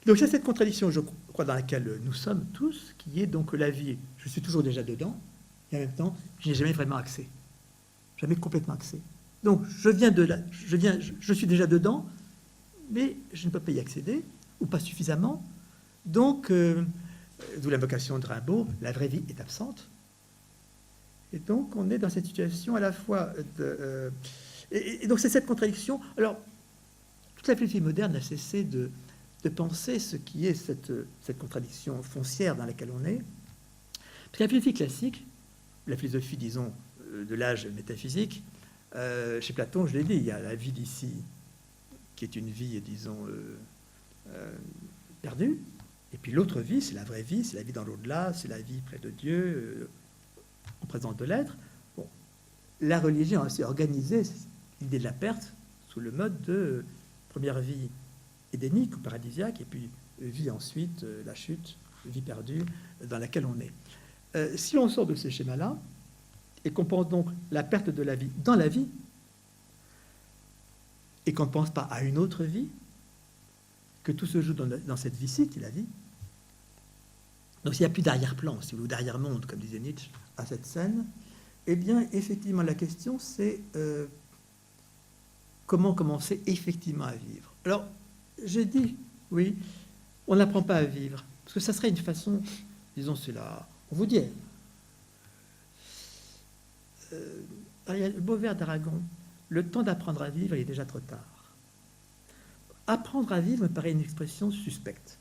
Speaker 1: Donc c'est cette contradiction, je crois, dans laquelle nous sommes tous, qui est donc la vie. Je suis toujours déjà dedans, et en même temps, je n'ai jamais vraiment accès. Jamais complètement accès. Donc je suis déjà dedans, mais je ne peux pas y accéder, ou pas suffisamment. Donc, d'où l'invocation de Rimbaud, la vraie vie est absente. Et donc, on est dans cette situation à la fois Et donc c'est cette contradiction. Alors, toute la philosophie moderne a cessé de penser ce qui est cette contradiction foncière dans laquelle on est. Parce que la philosophie classique, la philosophie, disons, de l'âge métaphysique, chez Platon, je l'ai dit, il y a la vie d'ici, qui est une vie, disons, perdue, et puis l'autre vie, c'est la vraie vie, c'est la vie dans l'au-delà, c'est la vie près de Dieu, en présence de l'être. Bon, la religion a aussi organisé l'idée de la perte sous le mode de première vie édénique ou paradisiaque, et puis vie ensuite, la chute, vie perdue, dans laquelle on est. Si on sort de ces schémas-là, et qu'on pense donc la perte de la vie dans la vie, et qu'on ne pense pas à une autre vie, que tout se joue dans cette vie-ci, qui est la vie. Donc s'il n'y a plus d'arrière-plan, si vous voulez, ou d'arrière-monde, comme disait Nietzsche, à cette scène, eh bien, effectivement, la question, c'est comment commencer effectivement à vivre. Alors, j'ai dit, oui, on n'apprend pas à vivre, parce que ça serait une façon, disons, c'est là, on vous dit, il y a le beau vers d'Aragon, le temps d'apprendre à vivre, il est déjà trop tard. Apprendre à vivre me paraît une expression suspecte.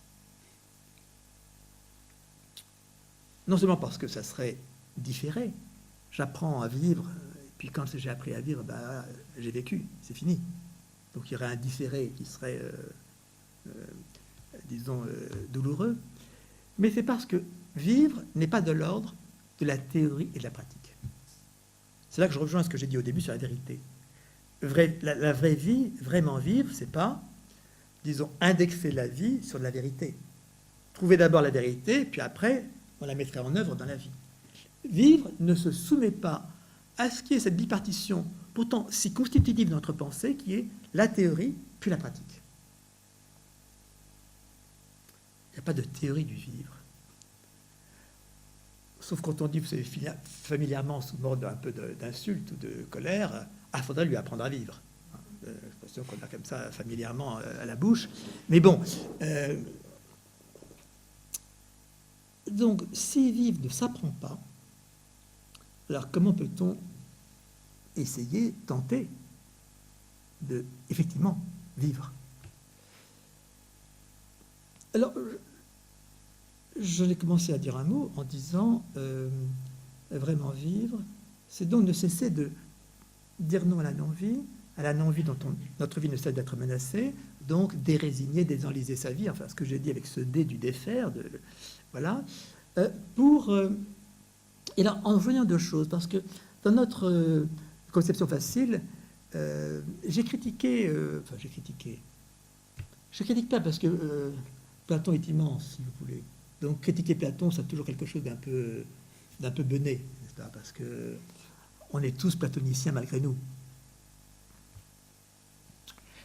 Speaker 1: Non seulement parce que ça serait différé, j'apprends à vivre, et puis quand j'ai appris à vivre, ben, j'ai vécu, c'est fini. Donc il y aurait un différé qui serait, disons, douloureux. Mais c'est parce que vivre n'est pas de l'ordre de la théorie et de la pratique. C'est là que je rejoins ce que j'ai dit au début sur la vérité. La vraie vie, vraiment vivre, c'est pas, disons, indexer la vie sur de la vérité. Trouver d'abord la vérité, puis après, on la mettrait en œuvre dans la vie. Vivre ne se soumet pas à ce qui est cette bipartition, pourtant si constitutive de notre pensée, qui est la théorie, puis la pratique. Il n'y a pas de théorie du vivre. Sauf quand on dit, vous savez, familièrement, sous mode un peu d'insulte ou de colère, il faudrait lui apprendre à vivre. L'expression qu'on a comme ça familièrement à la bouche. Mais bon, donc, si vivre ne s'apprend pas, alors comment peut-on essayer, tenter de, effectivement, vivre? Alors, je l'ai commencé à dire un mot en disant vraiment vivre, c'est donc de cesser de dire non à la non-vie dont notre vie ne cesse d'être menacée, donc dérésigner, désenliser sa vie, enfin ce que j'ai dit avec ce dé du défaire, voilà, et là, en voyant deux choses, parce que dans notre conception facile, je critique pas parce que Platon est immense, si vous voulez. Donc critiquer Platon, ça a toujours quelque chose d'un peu bené, n'est-ce pas? Parce que on est tous platoniciens malgré nous.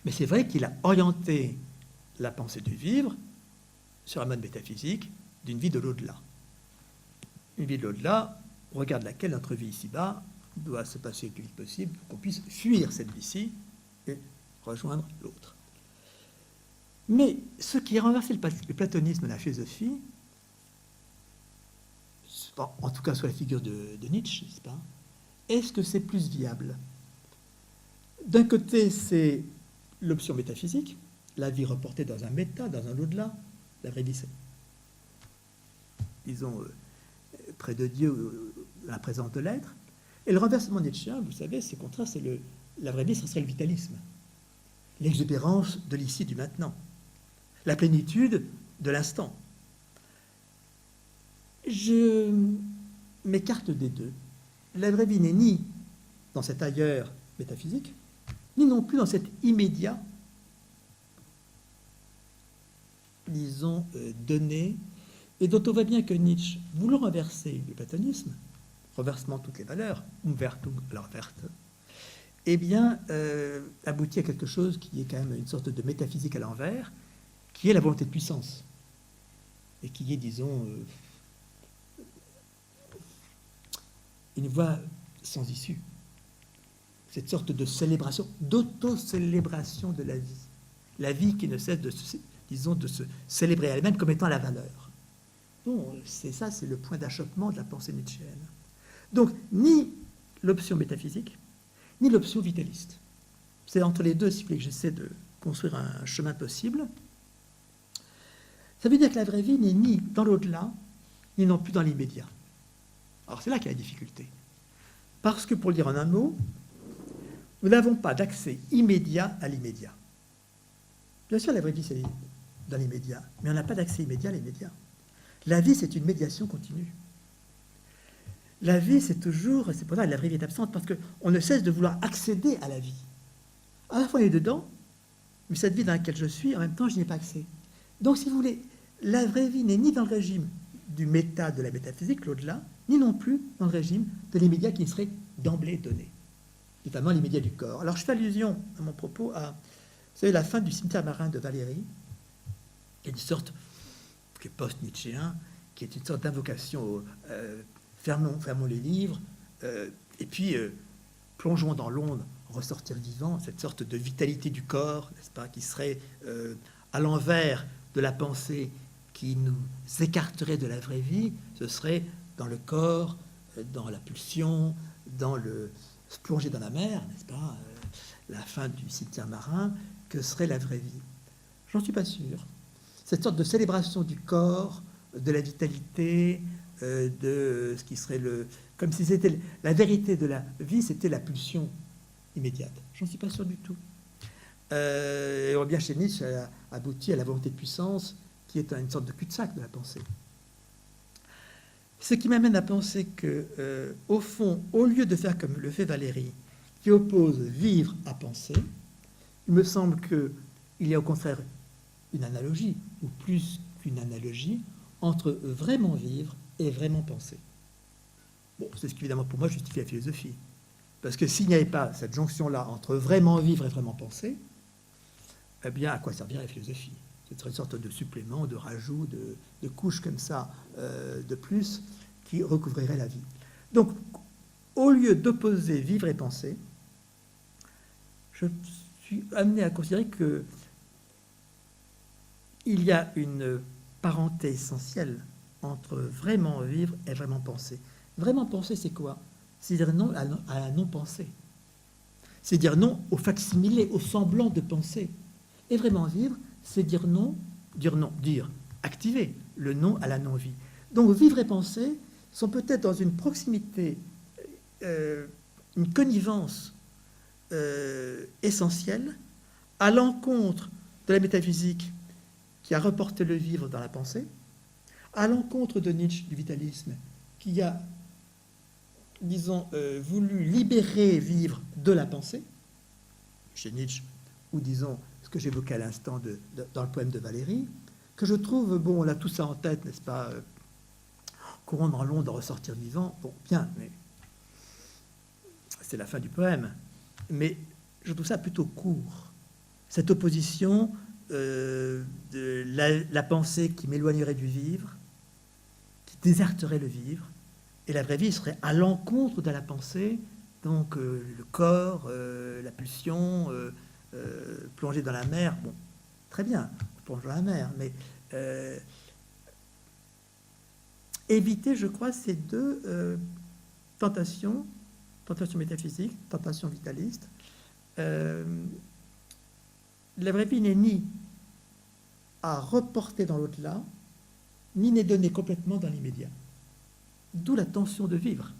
Speaker 1: Mais c'est vrai qu'il a orienté la pensée du vivre sur un mode métaphysique d'une vie de l'au-delà. Une vie de l'au-delà, au regard de laquelle notre vie ici-bas doit se passer le plus vite possible pour qu'on puisse fuir cette vie-ci et rejoindre l'autre. Mais ce qui a renversé le platonisme de la philosophie, en tout cas sous la figure de Nietzsche, n'est-ce pas? Est-ce que c'est plus viable? D'un côté, c'est l'option métaphysique, la vie reportée dans un méta, dans un au-delà, la vraie vie, c'est, disons, près de Dieu, la présence de l'être. Et le renversement nietzschéen, vous savez, c'est contraire, c'est la vraie vie, ce serait le vitalisme, l'exubérance de l'ici, du maintenant, la plénitude de l'instant. Je m'écarte des deux. La vraie vie n'est ni dans cet ailleurs métaphysique, ni non plus dans cet immédiat, disons, donné, et dont on voit bien que Nietzsche, voulant renverser le platonisme, renversement de toutes les valeurs, umvertung alors verte, eh bien, aboutit à quelque chose qui est quand même une sorte de métaphysique à l'envers, qui est la volonté de puissance, et qui est, disons, une voie sans issue. Cette sorte de célébration, d'auto-célébration de la vie. La vie qui ne cesse de se célébrer elle-même comme étant la valeur. Bon, c'est ça, c'est le point d'achoppement de la pensée nietzschéenne. Donc, ni l'option métaphysique, ni l'option vitaliste. c'est entre les deux, si vous voulez, que j'essaie de construire un chemin possible. Ça veut dire que la vraie vie n'est ni dans l'au-delà, ni non plus dans l'immédiat. Alors c'est là qu'il y a la difficulté. Parce que, pour le dire en un mot, nous n'avons pas d'accès immédiat à l'immédiat. Bien sûr, la vraie vie, c'est dans l'immédiat, mais on n'a pas d'accès immédiat à l'immédiat. La vie, c'est une médiation continue. La vie, c'est toujours, c'est pour ça que la vraie vie est absente, parce qu'on ne cesse de vouloir accéder à la vie. À la fois, on est dedans, mais cette vie dans laquelle je suis, en même temps, je n'y ai pas accès. Donc, si vous voulez, la vraie vie n'est ni dans le régime du méta, de la métaphysique, l'au-delà, ni non plus dans le régime de l'immédiat qui serait d'emblée donné, notamment l'immédiat du corps. Alors, je fais allusion à mon propos à, vous savez, la fin du cimetière marin de Valéry, qui est une sorte, qui est post-nietzschéen, qui est une sorte d'invocation, fermons les livres, et puis plongeons dans l'onde, ressortir vivant, cette sorte de vitalité du corps, n'est-ce pas, qui serait à l'envers de la pensée qui nous écarterait de la vraie vie, ce serait dans le corps, dans la pulsion, dans le se plonger dans la mer, n'est-ce pas, la fin du cimetière marin, que serait la vraie vie. J'en suis pas sûr. Cette sorte de célébration du corps, de la vitalité, de ce qui serait comme si c'était la vérité de la vie, c'était la pulsion immédiate. J'en suis pas sûr du tout. Et on voit bien chez Nietzsche abouti à la volonté de puissance, qui est une sorte de cul-de-sac de la pensée. Ce qui m'amène à penser que, au fond, au lieu de faire comme le fait Valéry, qui oppose vivre à penser, il me semble qu'il y a au contraire une analogie, ou plus qu'une analogie, entre vraiment vivre et vraiment penser. Bon, c'est ce qui, évidemment, pour moi, justifie la philosophie. Parce que s'il n'y avait pas cette jonction-là entre vraiment vivre et vraiment penser, eh bien, à quoi servirait la philosophie? Ce serait une sorte de supplément, de rajout, de couche comme ça, de plus, qui recouvrirait la vie. Donc, au lieu d'opposer vivre et penser, je suis amené à considérer que il y a une parenté essentielle entre vraiment vivre et vraiment penser. Vraiment penser, c'est quoi? C'est dire non à la non-pensée. C'est dire non au facsimilé, au semblant de penser. Et vraiment vivre, c'est dire activer le non à la non-vie. Donc vivre et penser sont peut-être dans une proximité, une connivence essentielle à l'encontre de la métaphysique qui a reporté le vivre dans la pensée, à l'encontre de Nietzsche, du vitalisme, qui a, disons, voulu libérer vivre de la pensée, chez Nietzsche, ou disons, ce que j'évoquais à l'instant dans le poème de Valéry, que je trouve, bon, on a tout ça en tête, n'est-ce pas, courant dans l'onde, ressortir vivant, bon, bien, mais c'est la fin du poème, mais je trouve ça plutôt court, cette opposition de la pensée qui m'éloignerait du vivre, qui déserterait le vivre, et la vraie vie serait à l'encontre de la pensée, donc le corps, la pulsion, plonger dans la mer, bon, très bien, on plonge dans la mer, mais éviter, je crois, ces deux tentations, tentation métaphysique, tentation vitaliste. La vraie vie n'est ni à reporter dans l'au-delà, ni n'est donnée complètement dans l'immédiat. D'où la tension de vivre.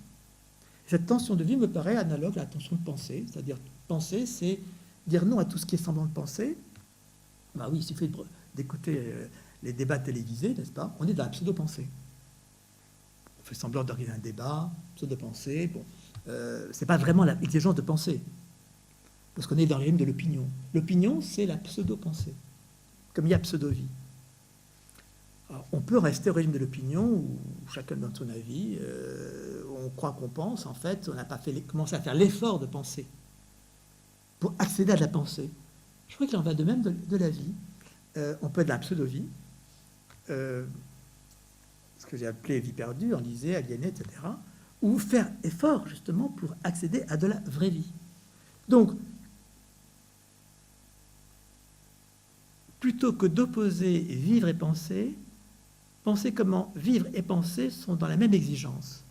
Speaker 1: Cette tension de vivre me paraît analogue à la tension de penser, c'est-à-dire penser, c'est dire non à tout ce qui est semblant de penser. Ben oui, il suffit d'écouter les débats télévisés, n'est-ce pas? On est dans la pseudo-pensée. On fait semblant d'organiser un débat, pseudo-pensée. Bon, c'est pas vraiment l'exigence de penser. Parce qu'on est dans le régime de l'opinion. L'opinion, c'est la pseudo-pensée, comme il y a pseudo-vie. Alors, on peut rester au régime de l'opinion, où chacun donne son avis, on croit qu'on pense, en fait, on n'a pas commencé à faire l'effort de penser, pour accéder à de la pensée. Je crois qu'il en va de même de la vie. On peut être dans la pseudo-vie, ce que j'ai appelé vie perdue, enlisée, aliénée, etc., ou faire effort, justement, pour accéder à de la vraie vie. Donc, plutôt que d'opposer vivre et penser comment vivre et penser sont dans la même exigence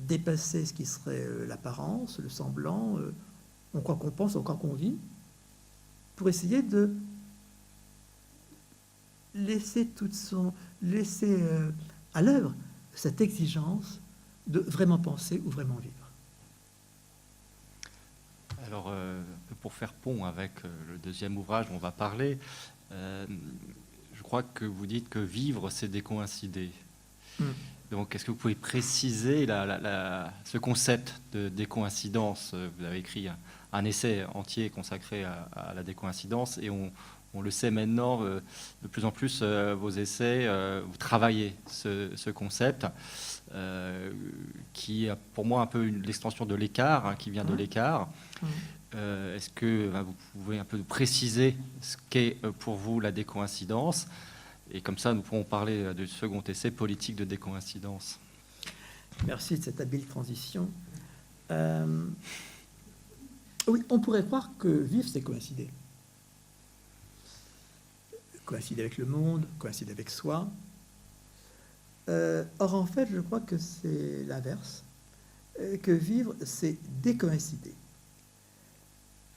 Speaker 1: dépasser ce qui serait l'apparence, le semblant, on croit qu'on pense, on croit qu'on vit, pour essayer de laisser à l'œuvre cette exigence de vraiment penser ou vraiment vivre.
Speaker 2: Alors, pour faire pont avec le deuxième ouvrage dont on va parler, je crois que vous dites que vivre, c'est décoïncider. Donc, est-ce que vous pouvez préciser ce concept de décoïncidence? Vous avez écrit un essai entier consacré à la décoïncidence, et on le sait maintenant, de plus en plus, vos essais, vous travaillez ce concept, qui est pour moi un peu l'extension de l'écart, qui vient de l'écart. Est-ce que vous pouvez un peu préciser ce qu'est pour vous la décoïncidence? Et comme ça, nous pourrons parler du second essai, politique de décoïncidence.
Speaker 1: Merci de cette habile transition. Oui, on pourrait croire que vivre, c'est coïncider. Coïncider avec le monde, coïncider avec soi. Or, en fait, je crois que c'est l'inverse. Que vivre, c'est décoïncider.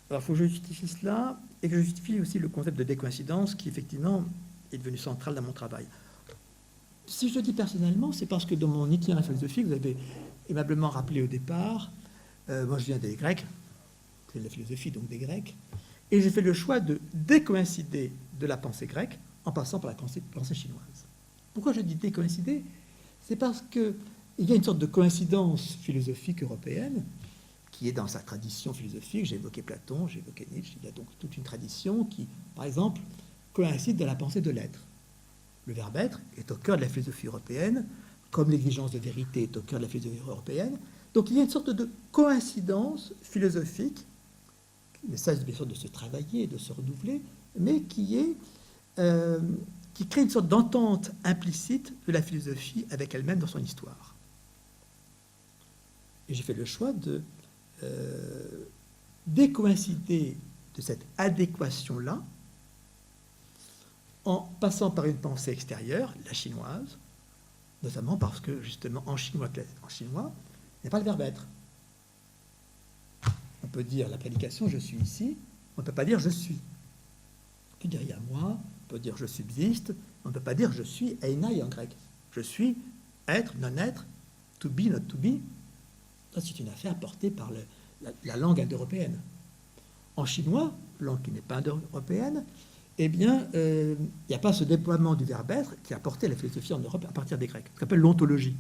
Speaker 1: Alors, il faut que je justifie cela, et que je justifie aussi le concept de décoïncidence qui, effectivement, est devenu central dans mon travail. Si je le dis personnellement, c'est parce que dans mon itinéraire philosophique, vous avez aimablement rappelé au départ, moi je viens des Grecs, c'est de la philosophie, donc des Grecs, et j'ai fait le choix de décoïncider de la pensée grecque en passant par la pensée chinoise. Pourquoi je dis décoïncider? C'est parce qu'il y a une sorte de coïncidence philosophique européenne qui est dans sa tradition philosophique. J'ai évoqué Platon, j'ai évoqué Nietzsche. Il y a donc toute une tradition qui, par exemple, coïncide dans la pensée de l'être. Le verbe être est au cœur de la philosophie européenne, comme l'exigence de vérité est au cœur de la philosophie européenne. Donc il y a une sorte de coïncidence philosophique qui ne cesse bien sûr de se travailler, de se renouveler, mais qui crée une sorte d'entente implicite de la philosophie avec elle-même dans son histoire. Et j'ai fait le choix de décoïncider de cette adéquation-là en passant par une pensée extérieure, la chinoise, notamment parce que, justement, en chinois, il n'y a pas le verbe être. On peut dire la prédication, je suis ici, on ne peut pas dire je suis. On peut dire il y a moi, on peut dire je subsiste, on ne peut pas dire je suis einai en grec. Je suis, être, non-être, to be, not to be. Ça, c'est une affaire portée par la langue indo-européenne. En chinois, langue qui n'est pas indo-européenne, eh bien, il n'y a pas ce déploiement du verbe être qui a porté la philosophie en Europe à partir des Grecs, ce qu'on appelle l'ontologie.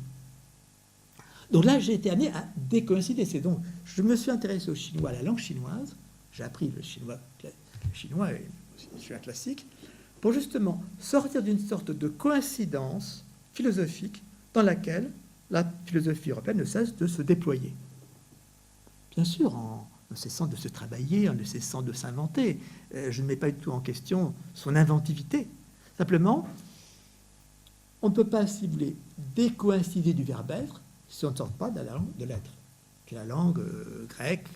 Speaker 1: Donc là, j'ai été amené à décoïncider. C'est donc, je me suis intéressé au chinois, à la langue chinoise. J'ai appris le chinois et le chinois classique, pour justement sortir d'une sorte de coïncidence philosophique dans laquelle la philosophie européenne ne cesse de se déployer. Bien sûr, en ne cessant de se travailler, en ne cessant de s'inventer. Je ne mets pas du tout en question son inventivité. Simplement, on ne peut pas, si vous voulez, décoïncider du verbe être si on ne sort pas de la langue de l'être, qui est la langue grecque,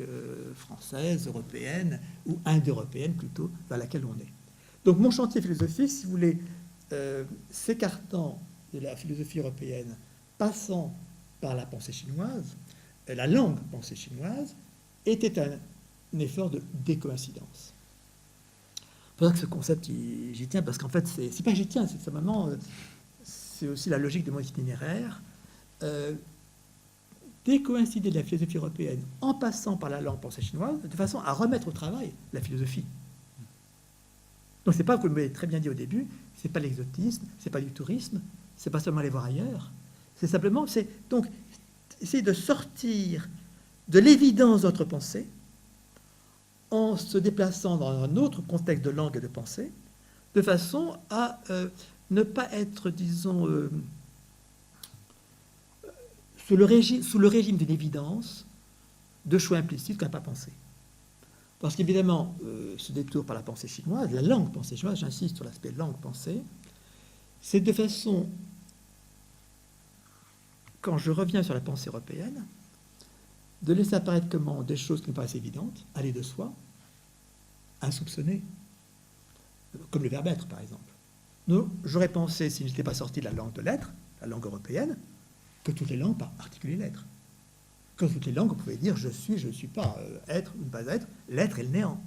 Speaker 1: française, européenne, ou indo-européenne plutôt, dans laquelle on est. Donc mon chantier philosophique, si vous voulez, s'écartant de la philosophie européenne, passant par la pensée chinoise, la langue pensée chinoise, était un effort de décoïncidence. C'est pour ça que ce concept, j'y tiens, parce qu'en fait, c'est pas j'y tiens, c'est simplement, c'est aussi la logique de mon itinéraire. Décoïncider de la philosophie européenne en passant par la langue pensée chinoise, de façon à remettre au travail la philosophie. Donc c'est pas, vous l'avez très bien dit au début, c'est pas l'exotisme, c'est pas du tourisme, c'est pas seulement aller voir ailleurs, c'est simplement, c'est donc essayer de sortir de l'évidence de notre pensée en se déplaçant dans un autre contexte de langue et de pensée, de façon à ne pas être, disons, sous le régime d'une évidence de choix implicites qu'on n'a pas pensé. Parce qu'évidemment, ce détour par la pensée chinoise, la langue pensée chinoise, j'insiste sur l'aspect langue pensée, c'est de façon, quand je reviens sur la pensée européenne, de laisser apparaître comment des choses qui me paraissent évidentes, aller de soi, insoupçonnées, comme le verbe être, par exemple. Donc, j'aurais pensé, si je n'étais pas sorti de la langue de l'être, la langue européenne, que toutes les langues articulaient l'être. Comme toutes les langues, vous pouvez dire je suis, je ne suis pas, être ou ne pas être, l'être et le néant.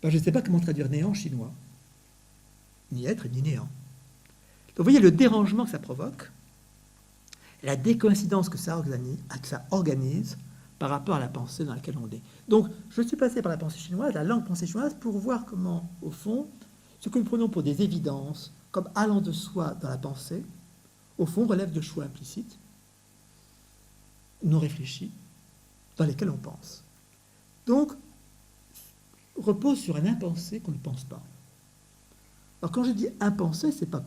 Speaker 1: Ben, je ne sais pas comment traduire néant en chinois. Ni être ni néant. Donc vous voyez le dérangement que ça provoque, la décoïncidence que ça organise par rapport à la pensée dans laquelle on est. Donc je suis passé par la pensée chinoise, la langue pensée chinoise, pour voir comment, au fond, ce que nous prenons pour des évidences, comme allant de soi dans la pensée, au fond, relève de choix implicites, non réfléchis, dans lesquels on pense. Donc, repose sur un impensé qu'on ne pense pas. Alors quand je dis impensé, c'est pas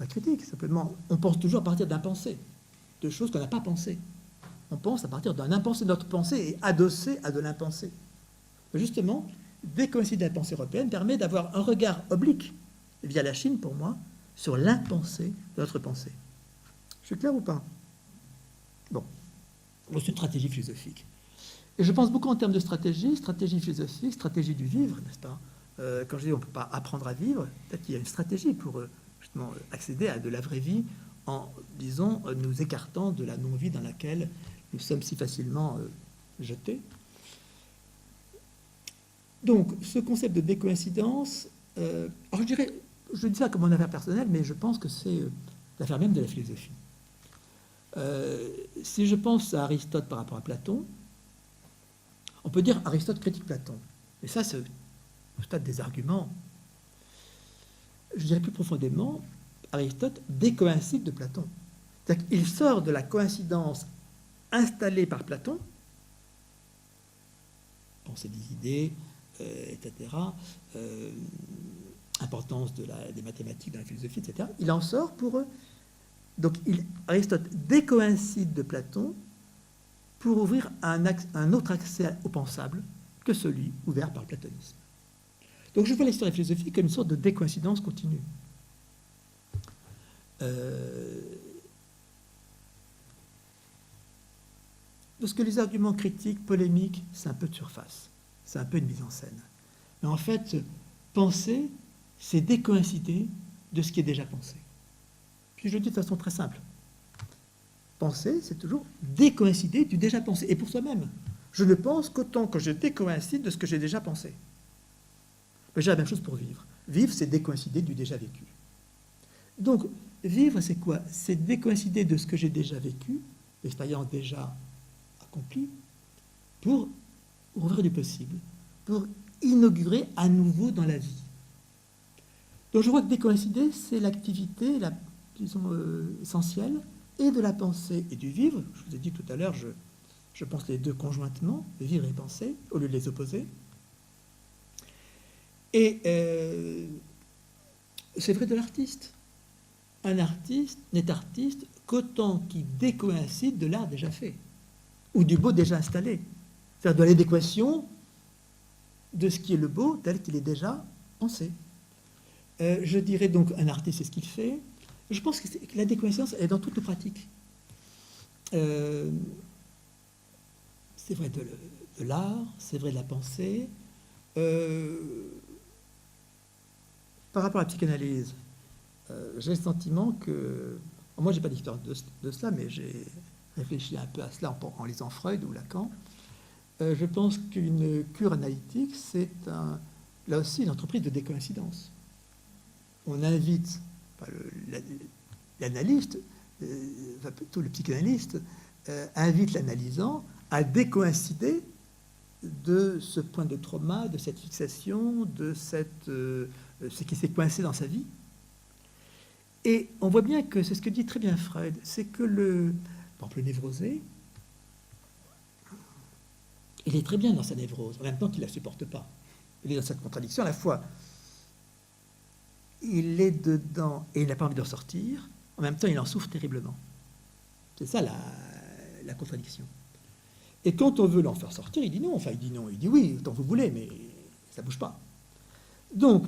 Speaker 1: critique, simplement on pense toujours à partir d'impensé, de choses qu'on n'a pas pensées. On pense à partir d'un impensé. Notre pensée est adossée à de l'impensé. Justement, décoïncider la pensée européenne permet d'avoir un regard oblique, via la Chine pour moi, sur l'impensé de notre pensée. Je suis clair ou pas? Bon, c'est une stratégie philosophique. Et je pense beaucoup en termes de stratégie philosophique, stratégie du vivre, n'est-ce pas? Quand je dis on ne peut pas apprendre à vivre, peut-être qu'il y a une stratégie pour justement accéder à de la vraie vie en, disons, nous écartant de la non-vie dans laquelle nous sommes si facilement jetés. Donc, ce concept de décoïncidence, alors je dis ça comme mon affaire personnelle, mais je pense que c'est l'affaire même de la philosophie. Si je pense à Aristote par rapport à Platon, on peut dire Aristote critique Platon. Mais ça, c'est au stade des arguments. Je dirais plus profondément, Aristote décoïncide de Platon. C'est-à-dire qu'il sort de la coïncidence installée par Platon, pensée des idées, etc., importance des mathématiques dans la philosophie, etc. Il en sort pour eux. Donc Aristote décoïncide de Platon pour ouvrir un autre accès au pensable que celui ouvert par le platonisme. Donc je vois l'histoire philosophique comme une sorte de décoïncidence continue. Parce que les arguments critiques, polémiques, c'est un peu de surface. C'est un peu une mise en scène. Mais en fait, penser, c'est décoïncider de ce qui est déjà pensé. Puis je le dis de façon très simple. Penser, c'est toujours décoïncider du déjà pensé. Et pour soi-même, je ne pense qu'autant que je décoïncide de ce que j'ai déjà pensé. Mais j'ai la même chose pour vivre. Vivre, c'est décoïncider du déjà vécu. Donc, vivre, c'est quoi? C'est décoïncider de ce que j'ai déjà vécu, l'expérience déjà accomplie, pour ouvrir du possible, pour inaugurer à nouveau dans la vie. Donc je vois que décoïncider, c'est l'activité, disons, essentielle, et de la pensée et du vivre. Je vous ai dit tout à l'heure, je pense les deux conjointement, vivre et penser, au lieu de les opposer. Et c'est vrai de l'artiste. Un artiste n'est artiste qu'autant qu'il décoïncide de l'art déjà fait, ou du beau déjà installé. C'est-à-dire de l'adéquation de ce qui est le beau tel qu'il est déjà pensé. Je dirais donc un artiste, c'est ce qu'il fait. Je pense que la décoïncidence est dans toutes les pratiques. C'est vrai de l'art, c'est vrai de la pensée. Par rapport à la psychanalyse, j'ai le sentiment que... Moi, je n'ai pas d'histoire de cela, mais j'ai réfléchi un peu à cela en lisant Freud ou Lacan. Je pense qu'une cure analytique, c'est là aussi une entreprise de décoïncidence. On invite l'analyste, plutôt le psychanalyste, invite l'analysant à décoïncider de ce point de trauma, de cette fixation, de ce qui s'est coincé dans sa vie. Et on voit bien que c'est ce que dit très bien Freud, c'est que par exemple, le névrosé, il est très bien dans sa névrose, en même temps qu'il ne la supporte pas. Il est dans cette contradiction, à la fois, il est dedans et il n'a pas envie d'en sortir, en même temps, il en souffre terriblement. C'est ça la contradiction. Et quand on veut l'en faire sortir, il dit non. Enfin, il dit non, il dit oui, autant vous voulez, mais ça ne bouge pas. Donc,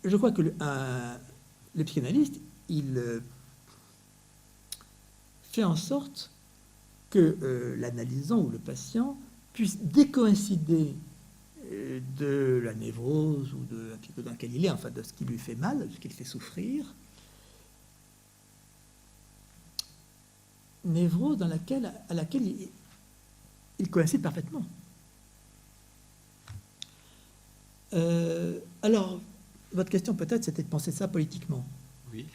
Speaker 1: je crois que le psychanalyste, il fait en sorte que l'analysant ou le patient puisse décoïncider de la névrose ou de un petit peu dans lequel il est, enfin de ce qui lui fait mal, de ce qui le fait souffrir, névrose à laquelle il coïncide parfaitement. Alors, votre question peut-être, c'était de penser ça politiquement.
Speaker 2: Oui.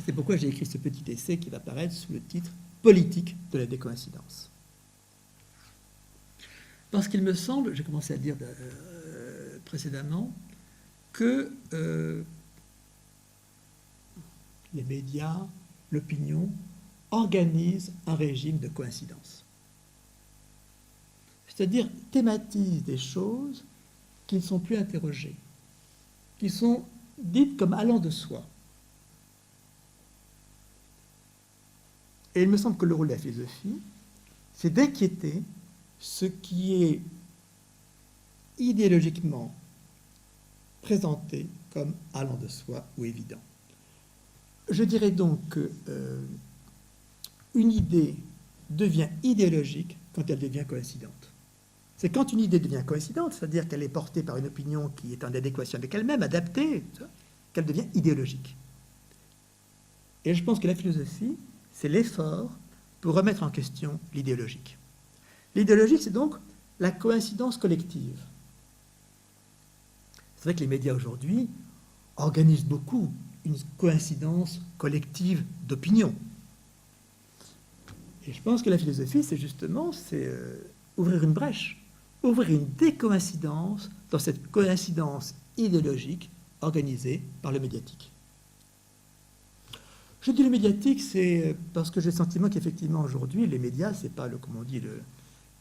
Speaker 1: C'est pourquoi j'ai écrit ce petit essai qui va paraître sous le titre « Politique de la décoïncidence ». Parce qu'il me semble, j'ai commencé à le dire précédemment, que les médias, l'opinion, organisent un régime de coïncidence. C'est-à-dire thématisent des choses qui ne sont plus interrogées, qui sont dites comme allant de soi. Et il me semble que le rôle de la philosophie, c'est d'inquiéter ce qui est idéologiquement présenté comme allant de soi ou évident. Je dirais donc qu'une idée devient idéologique quand elle devient coïncidente. C'est quand une idée devient coïncidente, c'est-à-dire qu'elle est portée par une opinion qui est en adéquation avec elle-même, adaptée, qu'elle devient idéologique. Et je pense que la philosophie, c'est l'effort pour remettre en question l'idéologique. L'idéologique, c'est donc la coïncidence collective. C'est vrai que les médias aujourd'hui organisent beaucoup une coïncidence collective d'opinion. Et je pense que la philosophie, c'est justement ouvrir une brèche, ouvrir une décoïncidence dans cette coïncidence idéologique organisée par le médiatique. Je dis le médiatique, c'est parce que j'ai le sentiment qu'effectivement aujourd'hui, les médias, c'est pas comme on dit, le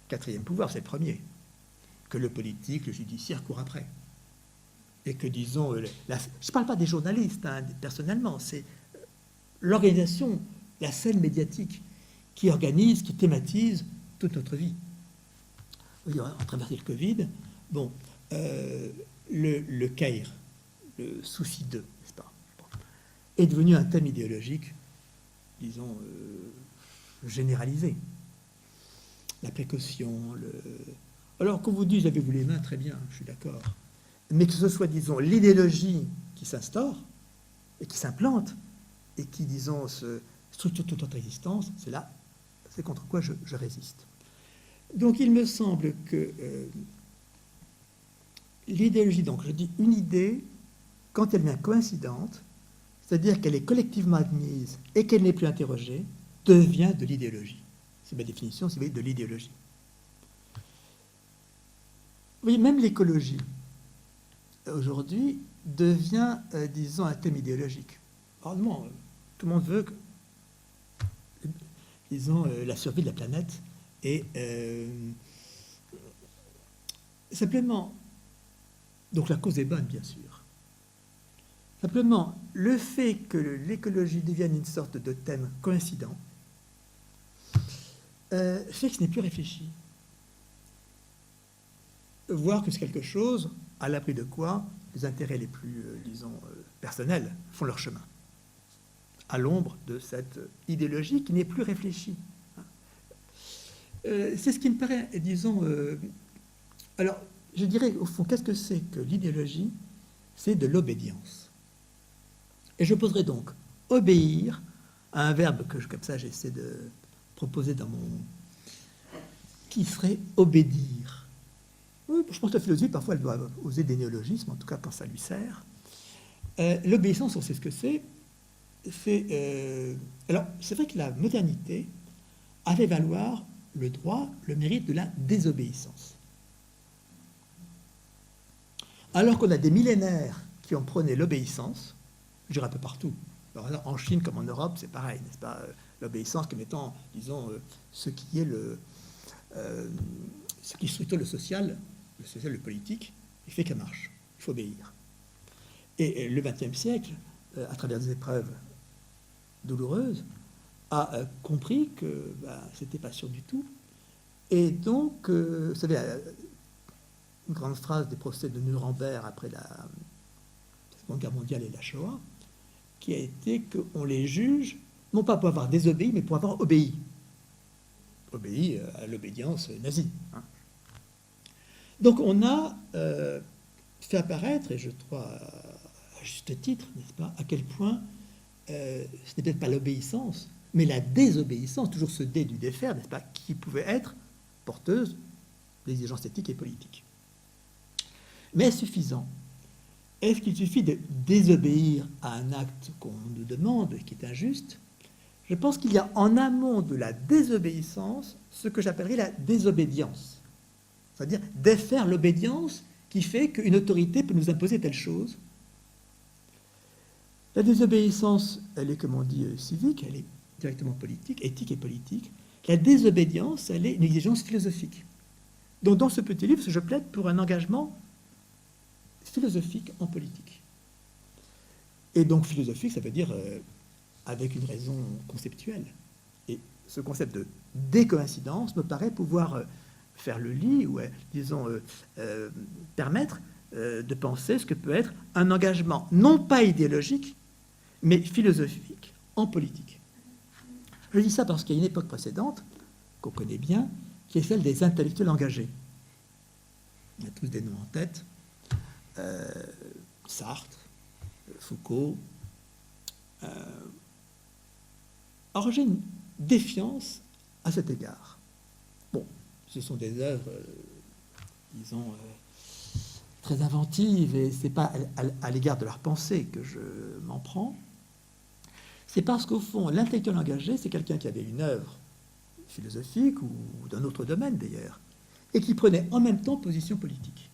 Speaker 1: quatrième pouvoir, c'est le premier. Que le politique, le judiciaire courent après. Et que, disons, je ne parle pas des journalistes, hein, personnellement, c'est l'organisation, la scène médiatique qui organise, qui thématise toute notre vie. Oui, on a traversé le Covid. Bon, le CAIR, le souci d'eux, n'est-ce pas, est devenu un thème idéologique, disons, généralisé. La précaution, Alors qu'on vous dise, lavez-vous les mains, très bien, je suis d'accord. Mais que ce soit, disons, l'idéologie qui s'instaure et qui s'implante et qui, disons, se structure toute notre existence, c'est contre quoi je résiste. Donc il me semble que l'idéologie, donc je dis une idée, quand elle devient coïncidente, c'est-à-dire qu'elle est collectivement admise et qu'elle n'est plus interrogée, devient de l'idéologie. C'est ma définition, si vous voyez, de l'idéologie. Vous voyez, même l'écologie, aujourd'hui, devient, disons, un thème idéologique. Heureusement, tout le monde veut, disons, la survie de la planète. Et simplement, donc la cause est bonne, bien sûr. Simplement, le fait que l'écologie devienne une sorte de thème coïncident fait que ce n'est plus réfléchi. Voir que c'est quelque chose à l'abri de quoi les intérêts les plus, disons, personnels font leur chemin, à l'ombre de cette idéologie qui n'est plus réfléchie. C'est ce qui me paraît, disons... alors, je dirais, au fond, qu'est-ce que c'est que l'idéologie? C'est de l'obédience. Et je poserai donc obéir à un verbe que, comme ça, j'essaie de proposer dans mon... qui serait obédir. Oui, je pense que la philosophie, parfois, elle doit oser des néologismes, en tout cas quand ça lui sert. L'obéissance, on sait ce que c'est. Alors, c'est vrai que la modernité a fait valoir le droit, le mérite de la désobéissance. Alors qu'on a des millénaires qui ont prôné l'obéissance, je dirais un peu partout. Alors, en Chine comme en Europe, c'est pareil, n'est-ce pas? L'obéissance comme étant, disons, ce qui structure le social, le politique, il fait qu'elle marche. Il faut obéir. Et le XXe siècle, à travers des épreuves douloureuses, a compris que ce n'était pas sûr du tout. Et donc, vous savez, une grande phrase des procès de Nuremberg après la Seconde Guerre mondiale et la Shoah, qui a été qu'on les juge, non pas pour avoir désobéi, mais pour avoir obéi. Obéi à l'obédience nazie. Hein. Donc on a fait apparaître, et je crois à juste titre, n'est-ce pas, à quel point ce n'est peut-être pas l'obéissance, mais la désobéissance, toujours ce dé du défaire, n'est-ce pas, qui pouvait être porteuse d'exigences éthiques et politiques. Mais est-ce suffisant? Est-ce qu'il suffit de désobéir à un acte qu'on nous demande et qui est injuste? Je pense qu'il y a en amont de la désobéissance ce que j'appellerais la désobédience. C'est-à-dire défaire l'obédience qui fait qu'une autorité peut nous imposer telle chose. La désobéissance, elle est, comme on dit, civique, elle est directement politique, éthique et politique. La désobédience, elle est une exigence philosophique. Donc dans ce petit livre, je plaide pour un engagement philosophique en politique. Et donc philosophique, ça veut dire avec une raison conceptuelle. Et ce concept de décoïncidence me paraît pouvoir faire le lit, ou disons permettre de penser ce que peut être un engagement non pas idéologique, mais philosophique en politique. Je dis ça parce qu'il y a une époque précédente, qu'on connaît bien, qui est celle des intellectuels engagés. On a tous des noms en tête. Sartre, Foucault. Alors j'ai une défiance à cet égard. Bon, ce sont des œuvres, disons, très inventives, et ce n'est pas à l'égard de leur pensée que je m'en prends. C'est parce qu'au fond, l'intellectuel engagé, c'est quelqu'un qui avait une œuvre philosophique ou d'un autre domaine d'ailleurs, et qui prenait en même temps position politique.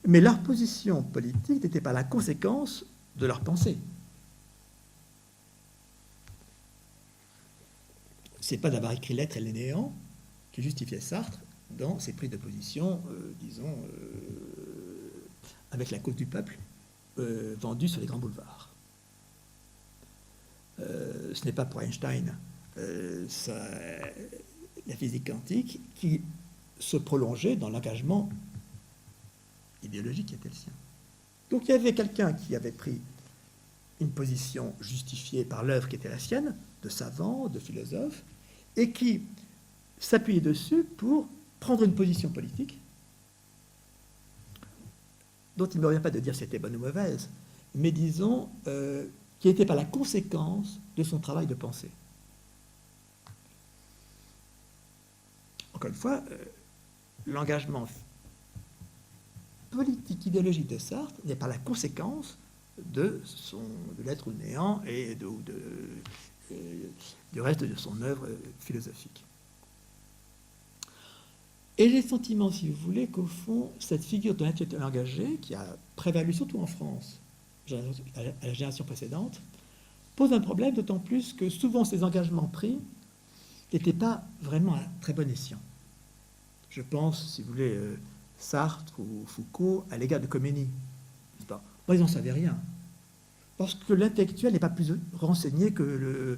Speaker 1: Mais leur position politique n'était pas la conséquence de leur pensée. Ce n'est pas d'avoir écrit L'être et le néant qui justifiait Sartre dans ses prises de position, disons, avec la cause du peuple vendue sur les grands boulevards. Ce n'est pas pour Einstein la physique quantique qui se prolongeait dans l'engagement idéologique qui était le sien. Donc il y avait quelqu'un qui avait pris une position justifiée par l'œuvre qui était la sienne, de savant, de philosophe, et qui s'appuyait dessus pour prendre une position politique, dont il ne me revient pas de dire si c'était bonne ou mauvaise, mais disons qui n'était pas la conséquence de son travail de pensée. Encore une fois, l'engagement politique idéologique de Sartre n'est pas la conséquence de l'être ou le néant et du reste de son œuvre philosophique. Et j'ai le sentiment, si vous voulez, qu'au fond, cette figure de l'intellectuel engagé, qui a prévalu surtout en France, à la génération précédente, pose un problème, d'autant plus que souvent ces engagements pris n'étaient pas vraiment à très bon escient. Je pense, si vous voulez, Sartre ou Foucault à l'égard de Khomeini. Bon, ils n'en savaient rien. Parce que l'intellectuel n'est pas plus renseigné que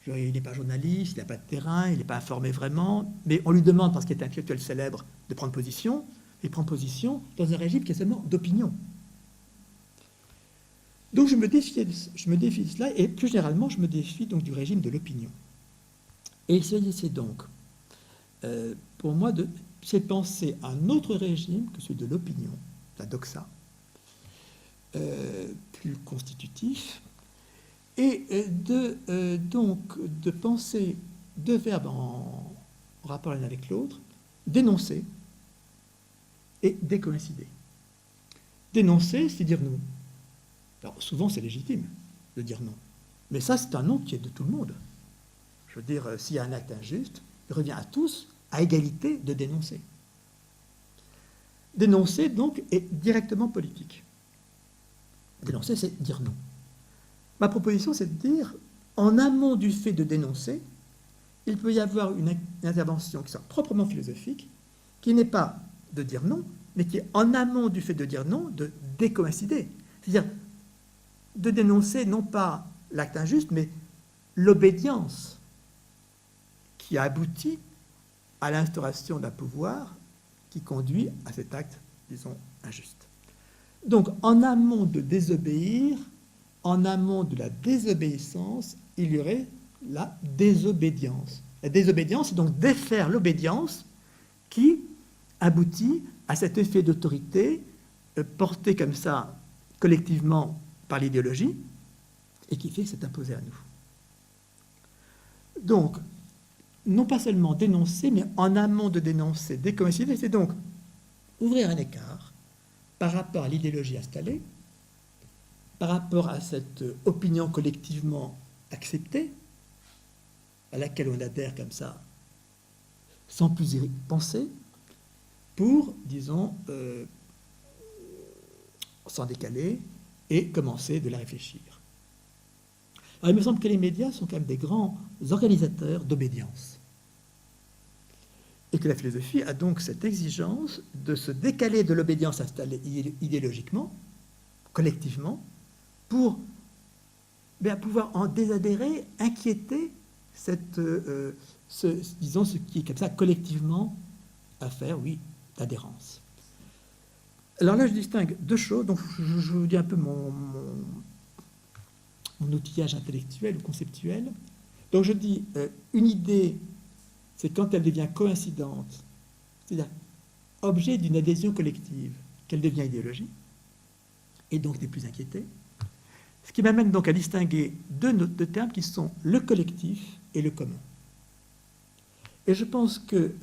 Speaker 1: il n'est pas journaliste, il n'a pas de terrain, il n'est pas informé vraiment, mais on lui demande, parce qu'il est un intellectuel célèbre, de prendre position, et prend position dans un régime qui est seulement d'opinion. Donc je me défie de cela, et plus généralement, je me défie donc du régime de l'opinion. Et c'est donc, pour moi, c'est de penser à un autre régime que celui de l'opinion, la doxa, plus constitutif, et donc de penser deux verbes en rapport l'un avec l'autre, dénoncer et décoïncider. Dénoncer, c'est dire non. Alors souvent c'est légitime de dire non, mais ça c'est un non qui est de tout le monde. Je veux dire, s'il y a un acte injuste, il revient à tous, à égalité, de dénoncer. Dénoncer, donc, est directement politique. Dénoncer, c'est dire non. Ma proposition, c'est de dire, en amont du fait de dénoncer, il peut y avoir une intervention qui soit proprement philosophique, qui n'est pas de dire non, mais qui est en amont du fait de dire non, de décoïncider. C'est-à-dire de dénoncer non pas l'acte injuste, mais l'obédience qui a abouti à l'instauration d'un pouvoir qui conduit à cet acte, disons, injuste. Donc, en amont de désobéir, en amont de la désobéissance, il y aurait la désobédience. La désobédience, c'est donc défaire l'obédience qui aboutit à cet effet d'autorité porté comme ça collectivement par l'idéologie et qui fait que c'est imposé à nous. Donc, non pas seulement dénoncer, mais en amont de dénoncer, décommercialiser, c'est donc ouvrir un écart par rapport à l'idéologie installée, par rapport à cette opinion collectivement acceptée, à laquelle on adhère comme ça, sans plus y penser, pour, disons, s'en décaler et commencer de la réfléchir. Alors, il me semble que les médias sont quand même des grands organisateurs d'obédience. Et que la philosophie a donc cette exigence de se décaler de l'obédience installée idéologiquement, collectivement, pour pouvoir en désadhérer, inquiéter disons, ce qui est comme ça collectivement à faire, oui, d'adhérence. Alors là, je distingue deux choses. Donc, je vous dis un peu mon outillage intellectuel ou conceptuel. Donc, je dis, une idée, c'est quand elle devient coïncidente, c'est-à-dire objet d'une adhésion collective, qu'elle devient idéologie, et donc n'est plus inquiétée. Ce qui m'amène donc à distinguer deux termes qui sont le collectif et le commun. Et je pense que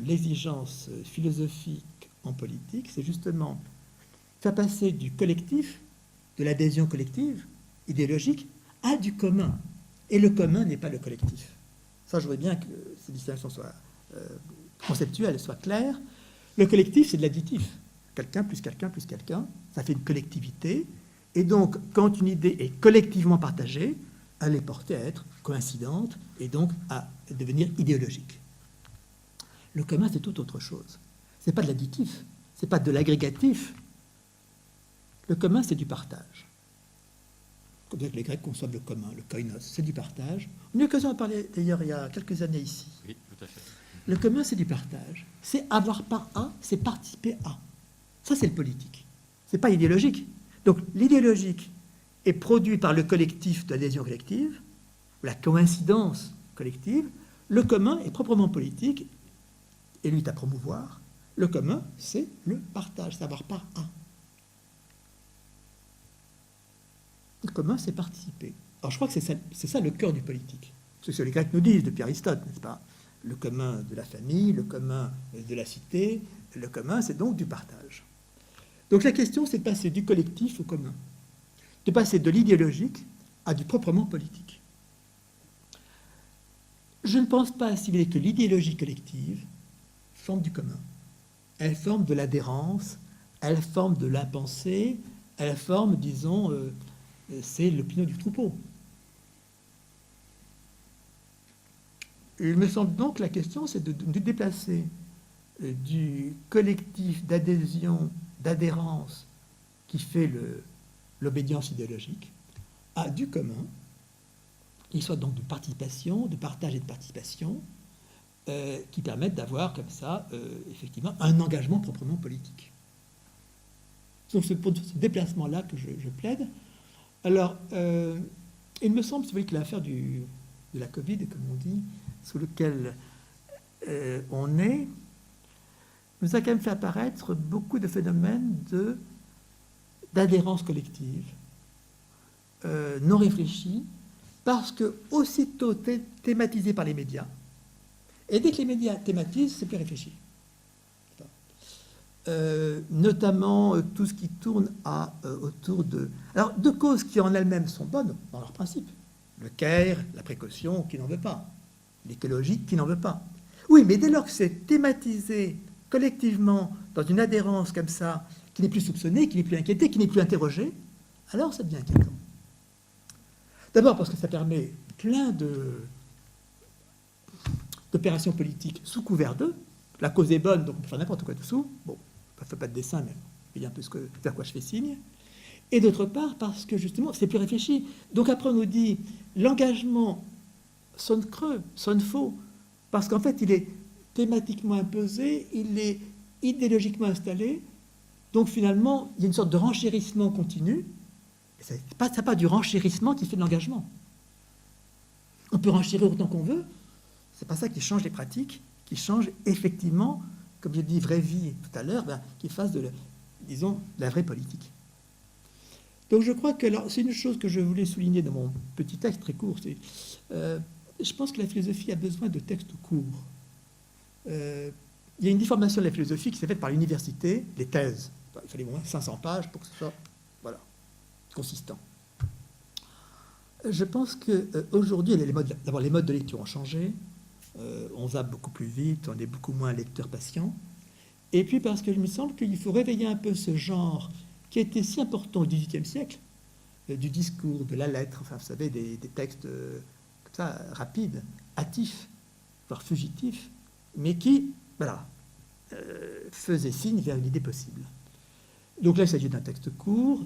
Speaker 1: l'exigence philosophique en politique, c'est justement faire passer du collectif, de l'adhésion collective, idéologique, à du commun. Et le commun n'est pas le collectif. Ça, je voudrais bien que ces distinctions soient conceptuelles, soient claires. Le collectif, c'est de l'additif. Quelqu'un plus quelqu'un plus quelqu'un, ça fait une collectivité. Et donc, quand une idée est collectivement partagée, elle est portée à être coïncidente et donc à devenir idéologique. Le commun, c'est tout autre chose. Ce n'est pas de l'additif, ce n'est pas de l'agrégatif. Le commun, c'est du partage. Comme les Grecs conçoivent le commun, le koinos, c'est du partage. On a eu l'occasion de parler d'ailleurs il y a quelques années ici.
Speaker 2: Oui, tout à fait.
Speaker 1: Le commun, c'est du partage. C'est avoir part à, c'est participer à. Ça, c'est le politique. Ce n'est pas idéologique. Donc, l'idéologique est produit par le collectif d'adhésion collective, la coïncidence collective. Le commun est proprement politique et lui est à promouvoir. Le commun, c'est le partage, savoir part à. Le commun, c'est participer. Alors, je crois que c'est ça le cœur du politique. C'est ce que les Grecs nous disent depuis Aristote, n'est-ce pas? Le commun de la famille, le commun de la cité, le commun, c'est donc du partage. Donc la question, c'est de passer du collectif au commun, de passer de l'idéologique à du proprement politique. Je ne pense pas, si vous voulez, que l'idéologie collective forme du commun. Elle forme de l'adhérence, elle forme de l'impensé, elle forme, disons, c'est l'opinion du troupeau. Il me semble donc que la question, c'est de déplacer du collectif d'adhésion, d'adhérence qui fait l'obédience idéologique à du commun, qui soit donc de participation, de partage et de participation, qui permettent d'avoir comme ça, effectivement, un engagement proprement politique. Donc c'est pour ce déplacement-là que je plaide. Alors, il me semble, si vous voyez, que l'affaire de la Covid, comme on dit, sous lequel on est, nous a quand même fait apparaître beaucoup de phénomènes d'adhérence collective, non réfléchis, parce que aussitôt thématisés par les médias, et dès que les médias thématisent, c'est plus réfléchi. Notamment tout ce qui tourne autour de causes qui en elles-mêmes sont bonnes dans leur principe. Le care, la précaution, qui n'en veut pas. L'écologie, qui n'en veut pas. Oui, mais dès lors que c'est thématisé collectivement dans une adhérence comme ça, qui n'est plus soupçonnée, qui n'est plus inquiétée, qui n'est plus interrogée, alors ça devient inquiétant. D'abord parce que ça permet plein d'opérations politiques sous couvert d'eux. La cause est bonne, donc on peut faire n'importe quoi dessous. Bon, je ne fais pas de dessin, mais vous voyez un peu vers quoi je fais signe. Et d'autre part, parce que justement, c'est plus réfléchi. Donc après, on nous dit, l'engagement sonne creux, sonne faux, parce qu'en fait, il est thématiquement imposé, il est idéologiquement installé, donc finalement, il y a une sorte de renchérissement continu. Ce n'est pas du renchérissement qui fait de l'engagement. On peut renchérir autant qu'on veut, c'est pas ça qui change les pratiques, qui change effectivement, comme j'ai dit, vraie vie tout à l'heure, qui fasse de la vraie politique. Donc je crois que c'est une chose que je voulais souligner dans mon petit texte très court, c'est je pense que la philosophie a besoin de textes courts. Il y a une déformation de la philosophie qui s'est faite par l'université, les thèses. Il fallait au moins 500 pages pour que ce soit consistant. Je pense qu'aujourd'hui, d'abord, les modes de lecture ont changé. On zappe beaucoup plus vite, on est beaucoup moins lecteur patient. Et puis parce qu'il me semble qu'il faut réveiller un peu ce genre qui a été si important au XVIIIe siècle, du discours, de la lettre, enfin, vous savez, des textes comme ça, rapides, hâtifs, voire fugitifs, mais qui, faisaient signe vers une idée possible. Donc là, il s'agit d'un texte court,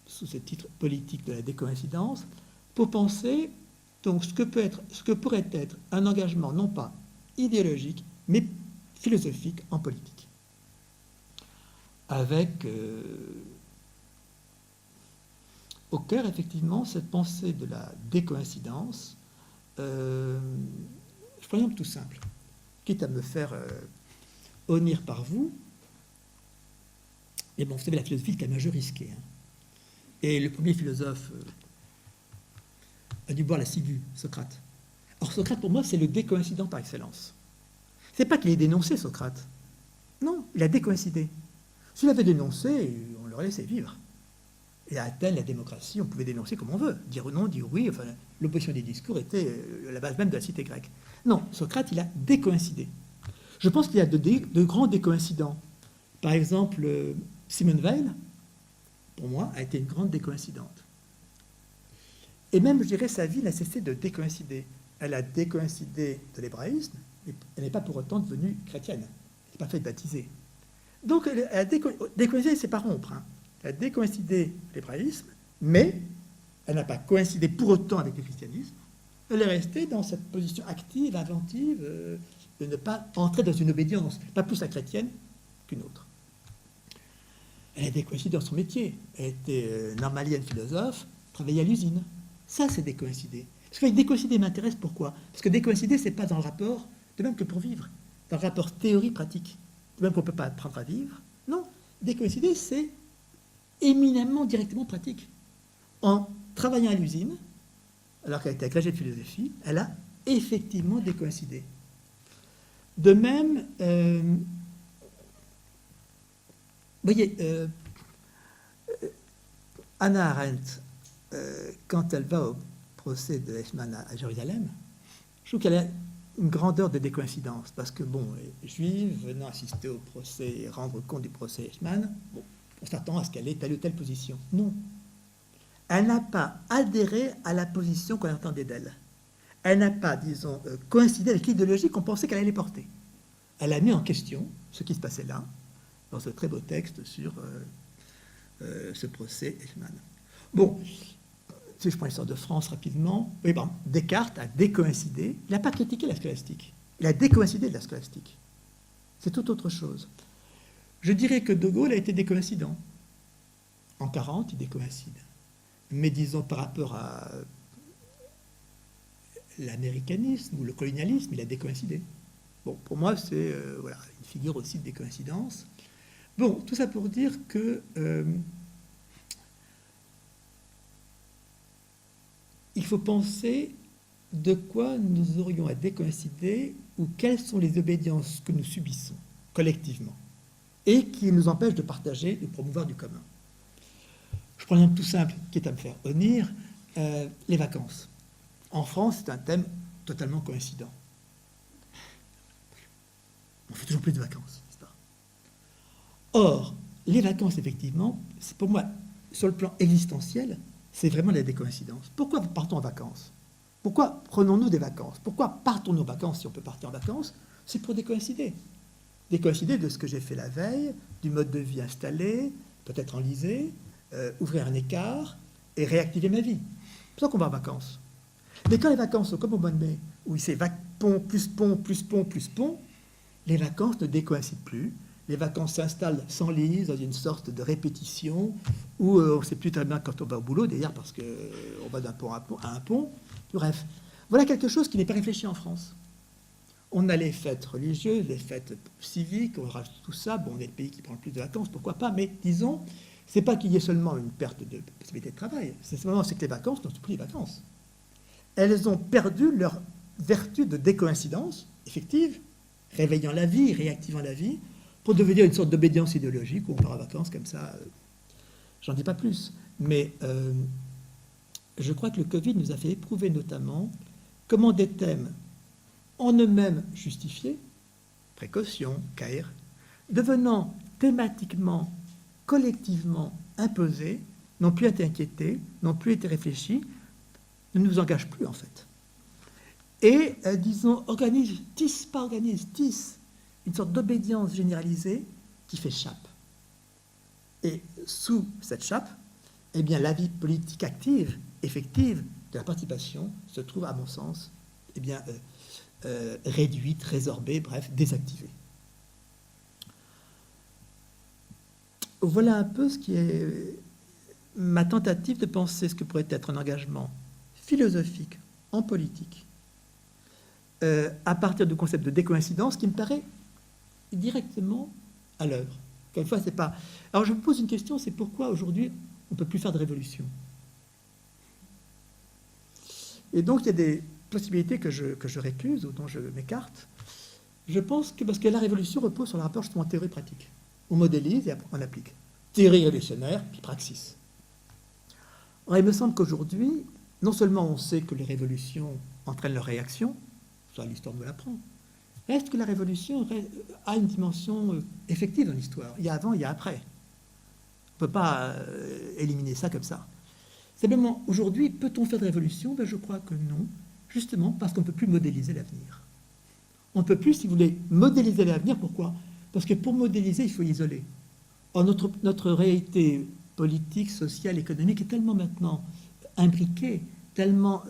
Speaker 1: sous ce titre politique de la décoïncidence, pour penser donc ce que pourrait être un engagement non pas idéologique, mais philosophique en politique. Avec au cœur, effectivement, cette pensée de la décoïncidence, je prends un exemple tout simple, quitte à me faire honnir par vous. Et bon, vous savez, la philosophie est quand même un jeu risqué. Hein. Et le premier philosophe a dû boire la ciguë, Socrate. Or, Socrate, pour moi, c'est le décoïncident par excellence. C'est pas qu'il ait dénoncé Socrate. Non, il a décoïncidé. S'il avait dénoncé, on l'aurait laissé vivre. Et à Athènes, la démocratie, on pouvait dénoncer comme on veut. Dire non, dire oui. Enfin, l'opposition des discours était la base même de la cité grecque. Non, Socrate, il a décoïncidé. Je pense qu'il y a de grands décoïncidents. Par exemple, Simone Weil, pour moi, a été une grande décoïncidente. Et même, je dirais, sa vie n'a cessé de décoïncider. Elle a décoïncidé de l'hébraïsme, mais elle n'est pas pour autant devenue chrétienne. Elle n'est pas faite baptiser. Donc, elle a décoïncidé, c'est pas rompre. Hein. Elle a décoïncidé de l'hébraïsme, mais elle n'a pas coïncidé pour autant avec le christianisme. Elle est restée dans cette position active, inventive, de ne pas entrer dans une obédience, pas plus la chrétienne qu'une autre. Elle a décoïncidé dans son métier. Elle était normalienne philosophe, travaillait à l'usine. Ça, c'est décoïncider. Parce que décoïncider m'intéresse, pourquoi? Parce que décoïncider, c'est pas dans le rapport, de même que pour vivre, dans le rapport théorie-pratique. De même qu'on ne peut pas apprendre à vivre. Non, décoïncider, c'est éminemment, directement pratique. En travaillant à l'usine, alors qu'elle était agrégée de philosophie, elle a effectivement décoïncidé. De même, vous voyez, Hannah Arendt, quand elle va au procès de Eichmann à Jérusalem, je trouve qu'elle a une grandeur de décoïncidence, parce que, bon, juive, venant assister au procès et rendre compte du procès Eichmann, bon, on s'attend à ce qu'elle ait telle ou telle position. Non. Elle n'a pas adhéré à la position qu'on attendait d'elle. Elle n'a pas, disons, coïncidé avec l'idéologie qu'on pensait qu'elle allait porter. Elle a mis en question ce qui se passait là, dans ce très beau texte sur ce procès Eichmann. Bon, si je prends l'histoire de France rapidement, oui, bon, Descartes a décoïncidé. Il n'a pas critiqué la scolastique. Il a décoïncidé de la scolastique. C'est tout autre chose. Je dirais que De Gaulle a été décoïncident. En 40, il décoïncide. Mais disons, par rapport à l'américanisme ou le colonialisme, il a décoïncidé. Bon, pour moi, c'est voilà, une figure aussi de décoïncidence. Bon, tout ça pour dire que il faut penser de quoi nous aurions à décoïncider ou quelles sont les obédiences que nous subissons collectivement et qui nous empêchent de partager, de promouvoir du commun. Je prends un exemple tout simple qui est à me faire honnir, les vacances. En France, c'est un thème totalement coïncident. On fait toujours plus de vacances, n'est-ce pas? Or, les vacances, effectivement, c'est pour moi, sur le plan existentiel, c'est vraiment la décoïncidence. Pourquoi partons en vacances? Pourquoi prenons-nous des vacances? Pourquoi partons-nous en vacances si on peut partir en vacances? C'est pour décoïncider. Décoïncider de ce que j'ai fait la veille, du mode de vie installé, peut-être enlisé, ouvrir un écart et réactiver ma vie. C'est pour ça qu'on va en vacances. Mais quand les vacances sont comme au mois de mai, où c'est pont, plus pont, plus pont, plus pont, les vacances ne décoïncident plus. Les vacances s'installent, s'enlisent dans une sorte de répétition où on ne sait plus très bien quand on va au boulot, d'ailleurs, parce qu'on va d'un pont à un pont. Bref, voilà quelque chose qui n'est pas réfléchi en France. On a les fêtes religieuses, les fêtes civiques, on rajoute tout ça. Bon, on est le pays qui prend le plus de vacances, pourquoi pas, mais disons, c'est pas qu'il y ait seulement une perte de possibilité de travail, c'est simplement que les vacances ne sont plus les vacances. elles ont perdu leur vertu de décoïncidence effective, réveillant la vie, réactivant la vie, pour devenir une sorte d'obédience idéologique où on part en vacances comme ça. J'en dis pas plus. Mais je crois que le Covid nous a fait éprouver notamment comment des thèmes en eux-mêmes justifiés, précaution, CAIR, devenant thématiquement, collectivement imposés, n'ont plus été inquiétés, n'ont plus été réfléchis, ne nous engagent plus en fait. Et, disons, tissent une sorte d'obédience généralisée qui fait chape. Et sous cette chape, eh bien, la vie politique active, effective de la participation se trouve, à mon sens, eh bien, réduite, résorbée, bref, désactivée. Voilà un peu ce qui est ma tentative de penser ce que pourrait être un engagement philosophique en politique à partir du concept de décoïncidence qui me paraît directement à l'œuvre. Quelquefois, c'est pas... Alors, je me pose une question, c'est pourquoi aujourd'hui on ne peut plus faire de révolution. Et donc, il y a des possibilités que je récuse ou dont je m'écarte. Je pense que parce que la révolution repose sur le rapport justement théorie-pratique. On modélise et après on applique. Théorie révolutionnaire, puis praxis. Alors, il me semble qu'aujourd'hui, non seulement on sait que les révolutions entraînent leur réaction, ça l'histoire me l'apprend, reste que la révolution a une dimension effective dans l'histoire. Il y a avant, il y a après. On ne peut pas éliminer ça comme ça. Simplement, aujourd'hui, peut-on faire de révolution? Ben, je crois que non, justement parce qu'on ne peut plus modéliser l'avenir. On ne peut plus, si vous voulez, modéliser l'avenir. Pourquoi? Parce que pour modéliser, il faut isoler. Or, notre réalité politique, sociale, économique est tellement maintenant imbriquée, tellement,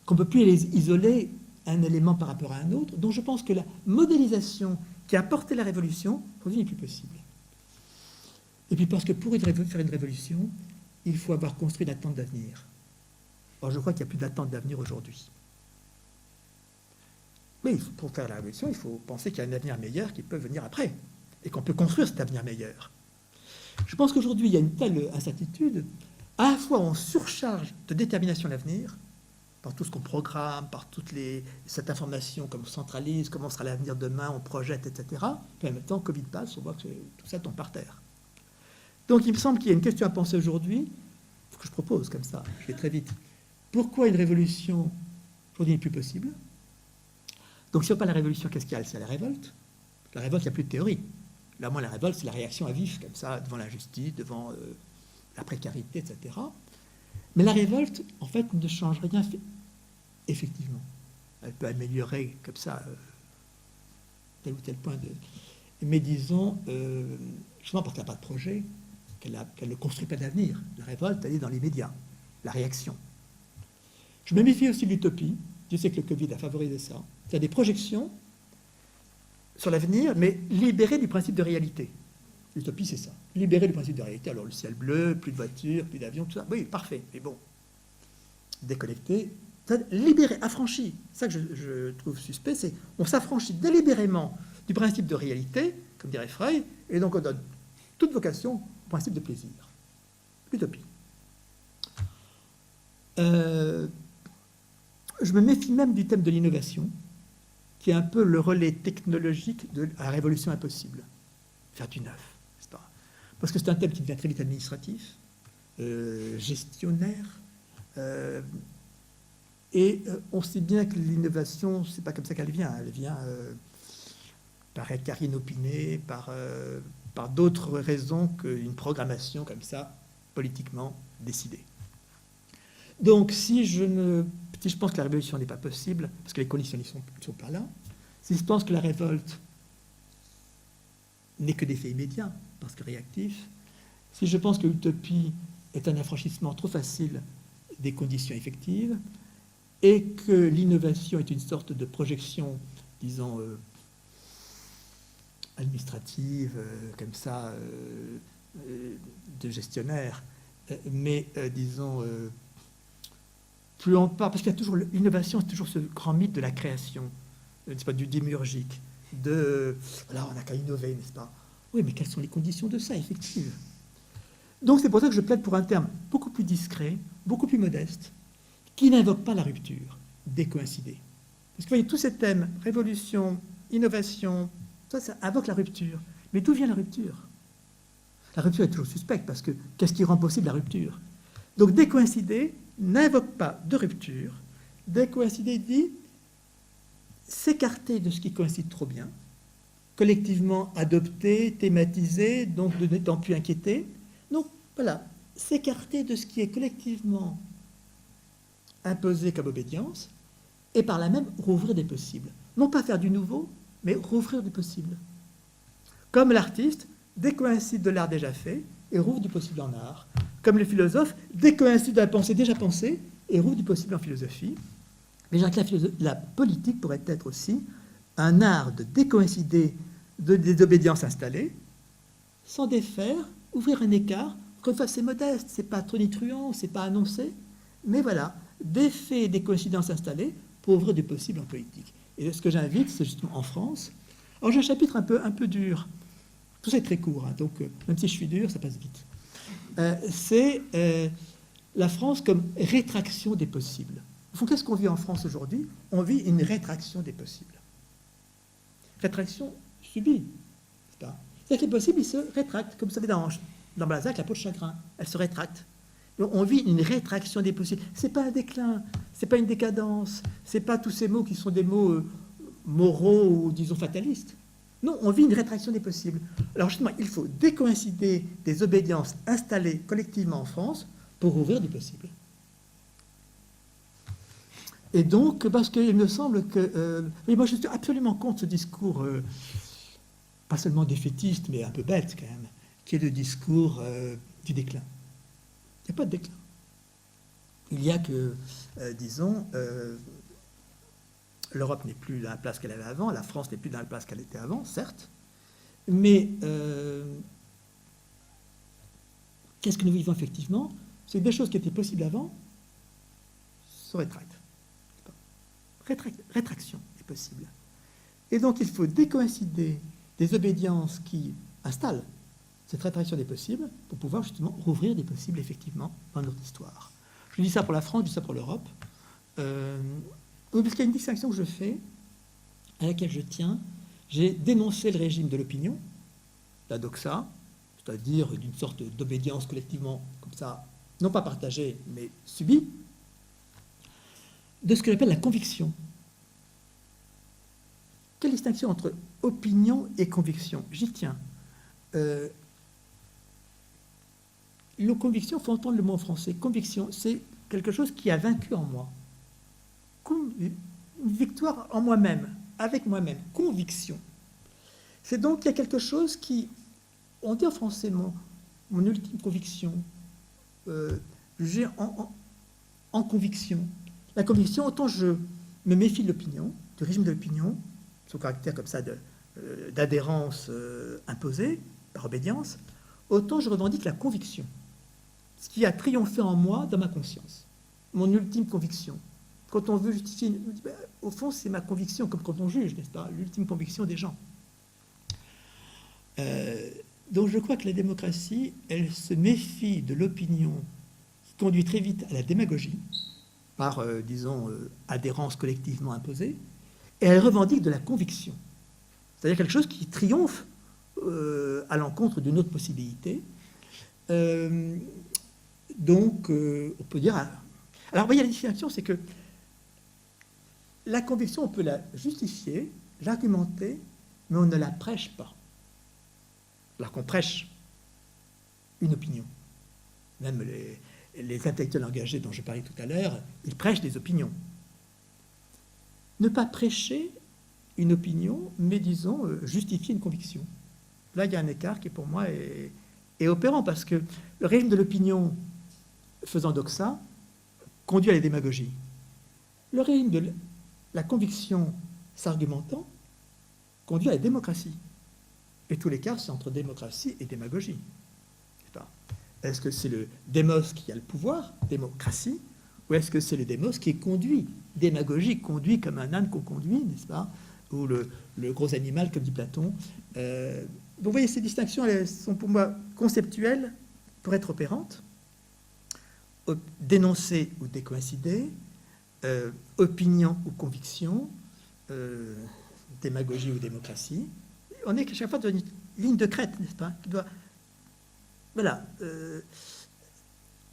Speaker 1: qu'on ne peut plus les isoler un élément par rapport à un autre, donc je pense que la modélisation qui a porté la révolution, aujourd'hui, n'est plus possible. Et puis parce que pour faire une révolution, il faut avoir construit une attente d'avenir. Or, je crois qu'il n'y a plus d'attente d'avenir aujourd'hui. Mais pour faire la révolution, il faut penser qu'il y a un avenir meilleur qui peut venir après, et qu'on peut construire cet avenir meilleur. Je pense qu'aujourd'hui, il y a une telle incertitude, à la fois on surcharge de détermination l'avenir, par tout ce qu'on programme, par cette information qu'on centralise, comment sera l'avenir demain, on projette, etc. Puis en même temps, Covid passe, on voit que tout ça tombe par terre. Donc il me semble qu'il y a une question à penser aujourd'hui, que je propose comme ça, je vais très vite. Pourquoi une révolution aujourd'hui n'est plus possible? Donc si on parle de la révolution, qu'est-ce qu'il y a? C'est la révolte. La révolte, il n'y a plus de théorie. Là, moi, la révolte, c'est la réaction à vif, comme ça, devant l'injustice, devant la précarité, etc. Mais la révolte, en fait, ne change rien effectivement. Elle peut améliorer, comme ça, tel ou tel point de... Mais disons, justement parce qu'elle n'a pas de projet, qu'elle ne construit pas d'avenir. La révolte, elle est dans l'immédiat, la réaction. Je me méfie aussi de l'utopie. Je sais que le Covid a favorisé ça. Il y a des projections sur l'avenir, mais libérées du principe de réalité. L'utopie, c'est ça. Libéré du principe de réalité. Alors, le ciel bleu, plus de voitures, plus d'avions, tout ça. Oui, parfait. Mais bon, déconnecté, libéré, affranchi. C'est ça que je trouve suspect, c'est on s'affranchit délibérément du principe de réalité, comme dirait Frey, et donc on donne toute vocation au principe de plaisir. L'utopie. Je me méfie même du thème de l'innovation, qui est un peu le relais technologique de la révolution impossible. Faire du neuf. Parce que c'est un thème qui devient très vite administratif, gestionnaire, et on sait bien que l'innovation, c'est pas comme ça qu'elle vient. Elle vient par écart inopiné, par d'autres raisons qu'une programmation comme ça, politiquement décidée. Donc, si je pense que la révolution n'est pas possible, parce que les conditions ne sont pas là, si je pense que la révolte n'est que d'effet immédiat, parce que réactif, si je pense que l'utopie est un affranchissement trop facile des conditions effectives, et que l'innovation est une sorte de projection, disons, administrative, comme ça, de gestionnaire, mais, disons, plus on part, parce qu'il y a toujours, l'innovation, c'est toujours ce grand mythe de la création, n'est-ce pas, du démiurgique, alors on n'a qu'à innover, n'est-ce pas? Oui, mais quelles sont les conditions de ça, effectives? Donc c'est pour ça que je plaide pour un terme beaucoup plus discret, beaucoup plus modeste, qui n'invoque pas la rupture, décoïncider. Parce que vous voyez, tous ces thèmes, révolution, innovation, ça invoque la rupture. Mais d'où vient la rupture? La rupture est toujours suspecte, parce que qu'est-ce qui rend possible la rupture? Donc décoïncider n'invoque pas de rupture. Décoïncider dit s'écarter de ce qui coïncide trop bien, collectivement adopté, thématisé, donc ne n'étant plus inquiété. Donc voilà, s'écarter de ce qui est collectivement imposé comme obédience, et par là même rouvrir des possibles. Non pas faire du nouveau, mais rouvrir du possible. Comme l'artiste décoïncide de l'art déjà fait et rouvre du possible en art. Comme le philosophe décoïncide de la pensée déjà pensée et rouvre du possible en philosophie. Mais je dirais que la politique pourrait être aussi un art de décoïncider des obédiences installées, sans défaire, ouvrir un écart. Encore une fois, c'est modeste, c'est pas tonitruant, c'est pas annoncé, mais voilà, défaire des coïncidences installées pour ouvrir du possible en politique. Et ce que j'invite, c'est justement en France. Alors j'ai un chapitre un peu dur. Tout ça est très court, hein, donc même si je suis dur, ça passe vite. C'est la France comme rétraction des possibles. Au fond, qu'est-ce qu'on vit en France aujourd'hui? On vit une rétraction des possibles. Rétraction subie. C'est-à-dire que les possibles, ils se rétractent. Comme vous savez, dans Balzac, la peau de chagrin, elle se rétracte. Donc, on vit une rétraction des possibles. Ce n'est pas un déclin, ce n'est pas une décadence, ce n'est pas tous ces mots qui sont des mots moraux ou, disons, fatalistes. Non, on vit une rétraction des possibles. Alors justement, il faut décoïncider des obédiences installées collectivement en France pour ouvrir du possible. Et donc, parce qu'il me semble que... mais moi, je suis absolument contre ce discours, pas seulement défaitiste, mais un peu bête quand même, qui est le discours du déclin. Il n'y a pas de déclin. Il n'y a que, disons, l'Europe n'est plus dans la place qu'elle avait avant, la France n'est plus dans la place qu'elle était avant, certes, mais qu'est-ce que nous vivons effectivement? C'est que des choses qui étaient possibles avant se rétractent. Rétraction est possible. Et donc il faut décoïncider des obédiences qui installent cette rétraction des possibles pour pouvoir justement rouvrir des possibles effectivement dans notre histoire. Je dis ça pour la France, je dis ça pour l'Europe. Parce qu'il y a une distinction que je fais, à laquelle je tiens. J'ai dénoncé le régime de l'opinion, la doxa, c'est-à-dire d'une sorte d'obédience collectivement, comme ça, non pas partagée, mais subie, de ce que j'appelle la conviction. Quelle distinction entre opinion et conviction? J'y tiens. Le conviction, il faut entendre le mot en français. Conviction, c'est quelque chose qui a vaincu en moi. Une victoire en moi-même, avec moi-même. Conviction. C'est donc qu'il y a quelque chose qui, on dit en français, mon ultime conviction. J'ai en conviction. La conviction, autant je me méfie de l'opinion, du régime de l'opinion, son caractère comme ça d'adhérence imposée par obédience, autant je revendique la conviction, ce qui a triomphé en moi dans ma conscience, mon ultime conviction. Quand on veut justifier, au fond, c'est ma conviction, comme quand on juge, n'est-ce pas, l'ultime conviction des gens. Donc je crois que la démocratie, elle se méfie de l'opinion qui conduit très vite à la démagogie, par, disons, adhérence collectivement imposée, et elle revendique de la conviction. C'est-à-dire quelque chose qui triomphe à l'encontre d'une autre possibilité. Donc, on peut dire... Alors, vous voyez, la distinction, c'est que la conviction, on peut la justifier, l'argumenter, mais on ne la prêche pas. Alors qu'on prêche une opinion. Même les intellectuels engagés dont je parlais tout à l'heure, ils prêchent des opinions. Ne pas prêcher une opinion, mais disons justifier une conviction. Là, il y a un écart qui, pour moi, est opérant, parce que le régime de l'opinion faisant doxa conduit à la démagogie. Le régime de la conviction s'argumentant conduit à la démocratie. Et tout l'écart, c'est entre démocratie et démagogie. Est-ce que c'est le démos qui a le pouvoir, démocratie, ou est-ce que c'est le démos qui est conduit, démagogie, conduit comme un âne qu'on conduit, n'est-ce pas, ou le gros animal, comme dit Platon. Donc vous voyez, ces distinctions, elles sont pour moi conceptuelles pour être opérantes. dénoncer ou décoïncider, opinion ou conviction, démagogie ou démocratie. On est à chaque fois dans une ligne de crête, n'est-ce pas, qui doit... Voilà.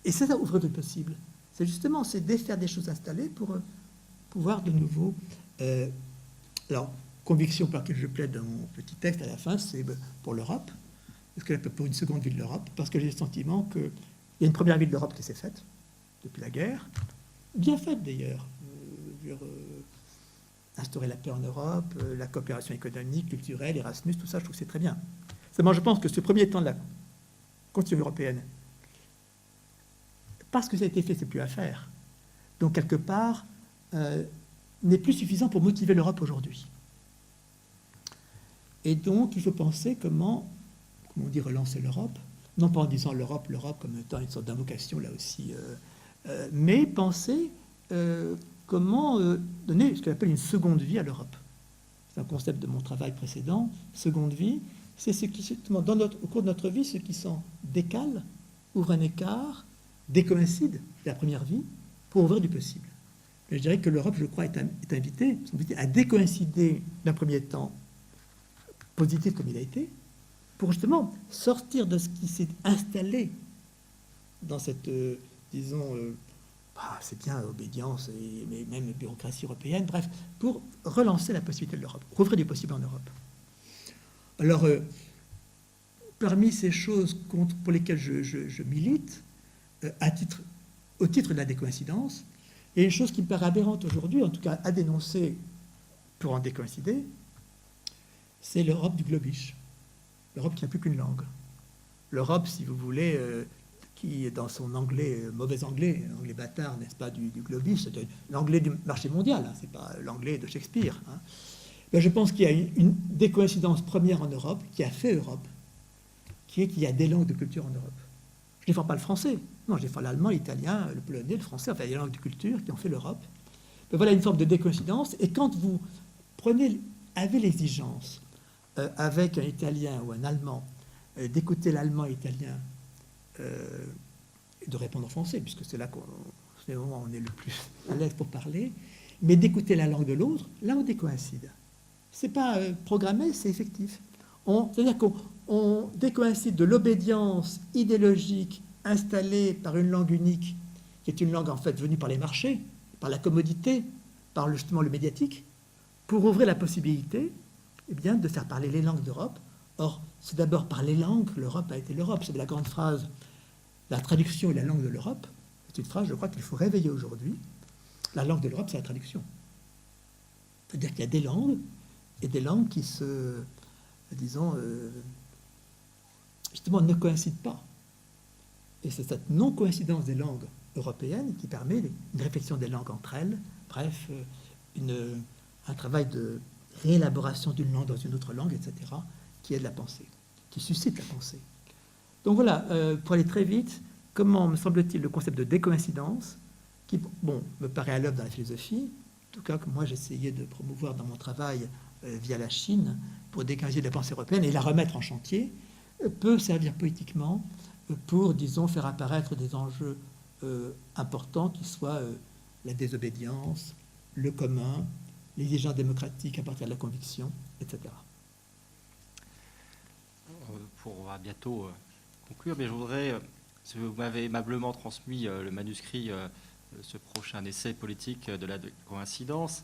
Speaker 1: Et ça ouvre de possible. C'est justement, c'est défaire des choses installées pour pouvoir de nouveau... alors, conviction pour laquelle je plaide dans mon petit texte à la fin, c'est pour l'Europe, parce que pour une seconde ville d'Europe, parce que j'ai le sentiment qu'il y a une première ville d'Europe qui s'est faite depuis la guerre, bien faite d'ailleurs, instaurer la paix en Europe, la coopération économique, culturelle, Erasmus, tout ça, je trouve que c'est très bien. Seulement, je pense que ce premier temps de la Constitution européenne, parce que ça a été fait, c'est plus à faire. Donc, quelque part, n'est plus suffisant pour motiver l'Europe aujourd'hui. Et donc, il faut penser comment on dit, relancer l'Europe, non pas en disant l'Europe comme étant une sorte d'invocation, là aussi, mais penser comment donner ce qu'on appelle une seconde vie à l'Europe. C'est un concept de mon travail précédent. Seconde vie, c'est ce qui, justement, au cours de notre vie, ce qui s'en décale, ouvre un écart, décoïncide de la première vie pour ouvrir du possible. Mais je dirais que l'Europe, je crois, est invitée à décoïncider d'un premier temps positif comme il a été, pour justement sortir de ce qui s'est installé dans cette, disons, c'est bien obédience, mais même bureaucratie européenne, bref, pour relancer la possibilité de l'Europe, rouvrir du possible en Europe. Alors, parmi ces choses pour lesquelles je milite, au titre de la décoïncidence, il y a une chose qui me paraît aberrante aujourd'hui, en tout cas à dénoncer pour en décoïncider, c'est l'Europe du globish. L'Europe qui n'a plus qu'une langue. L'Europe, si vous voulez, qui est dans son anglais, mauvais anglais bâtard, n'est-ce pas, du globish, c'est l'anglais du marché mondial, hein, c'est pas l'anglais de Shakespeare. Hein. Mais je pense qu'il y a une décoïncidence première en Europe, qui a fait Europe, qui est qu'il y a des langues de culture en Europe. Je ne défends pas le français, non, je défends l'allemand, l'italien, le polonais, le français, enfin, il y a des langues de culture qui ont fait l'Europe. Mais voilà une forme de décoïncidence, et quand vous avez l'exigence, avec un Italien ou un Allemand, d'écouter l'allemand et l'italien, et de répondre en français, puisque c'est là c'est le moment où on est le plus à l'aise pour parler, mais d'écouter la langue de l'autre, là on décoïncide. Ce n'est pas programmé, c'est effectif. C'est-à-dire qu'on décoïncide de l'obédience idéologique installée par une langue unique, qui est une langue en fait venue par les marchés, par la commodité, par justement le médiatique, pour ouvrir la possibilité de faire parler les langues d'Europe. Or, c'est d'abord par les langues que l'Europe a été l'Europe. C'est la grande phrase, la traduction est la langue de l'Europe. C'est une phrase, je crois, qu'il faut réveiller aujourd'hui. La langue de l'Europe, c'est la traduction. C'est-à-dire qu'il y a des langues, et des langues qui se, disons, justement, ne coïncident pas. Et c'est cette non-coïncidence des langues européennes qui permet une réflexion des langues entre elles, bref, un travail de réélaboration d'une langue dans une autre langue, etc., qui est de la pensée, qui suscite la pensée. Donc voilà, pour aller très vite, comment me semble-t-il le concept de décoïncidence, qui, me paraît à l'œuvre dans la philosophie, en tout cas que moi j'ai essayé de promouvoir dans mon travail via la Chine, pour décoïncider la pensée européenne et la remettre en chantier, peut servir politiquement pour, disons, faire apparaître des enjeux importants qui soient la désobédience, le commun, l'exigence démocratique à partir de la conviction, etc.
Speaker 2: Pour bientôt conclure, mais je voudrais, vous m'avez aimablement transmis le manuscrit de ce prochain essai politique de la coïncidence,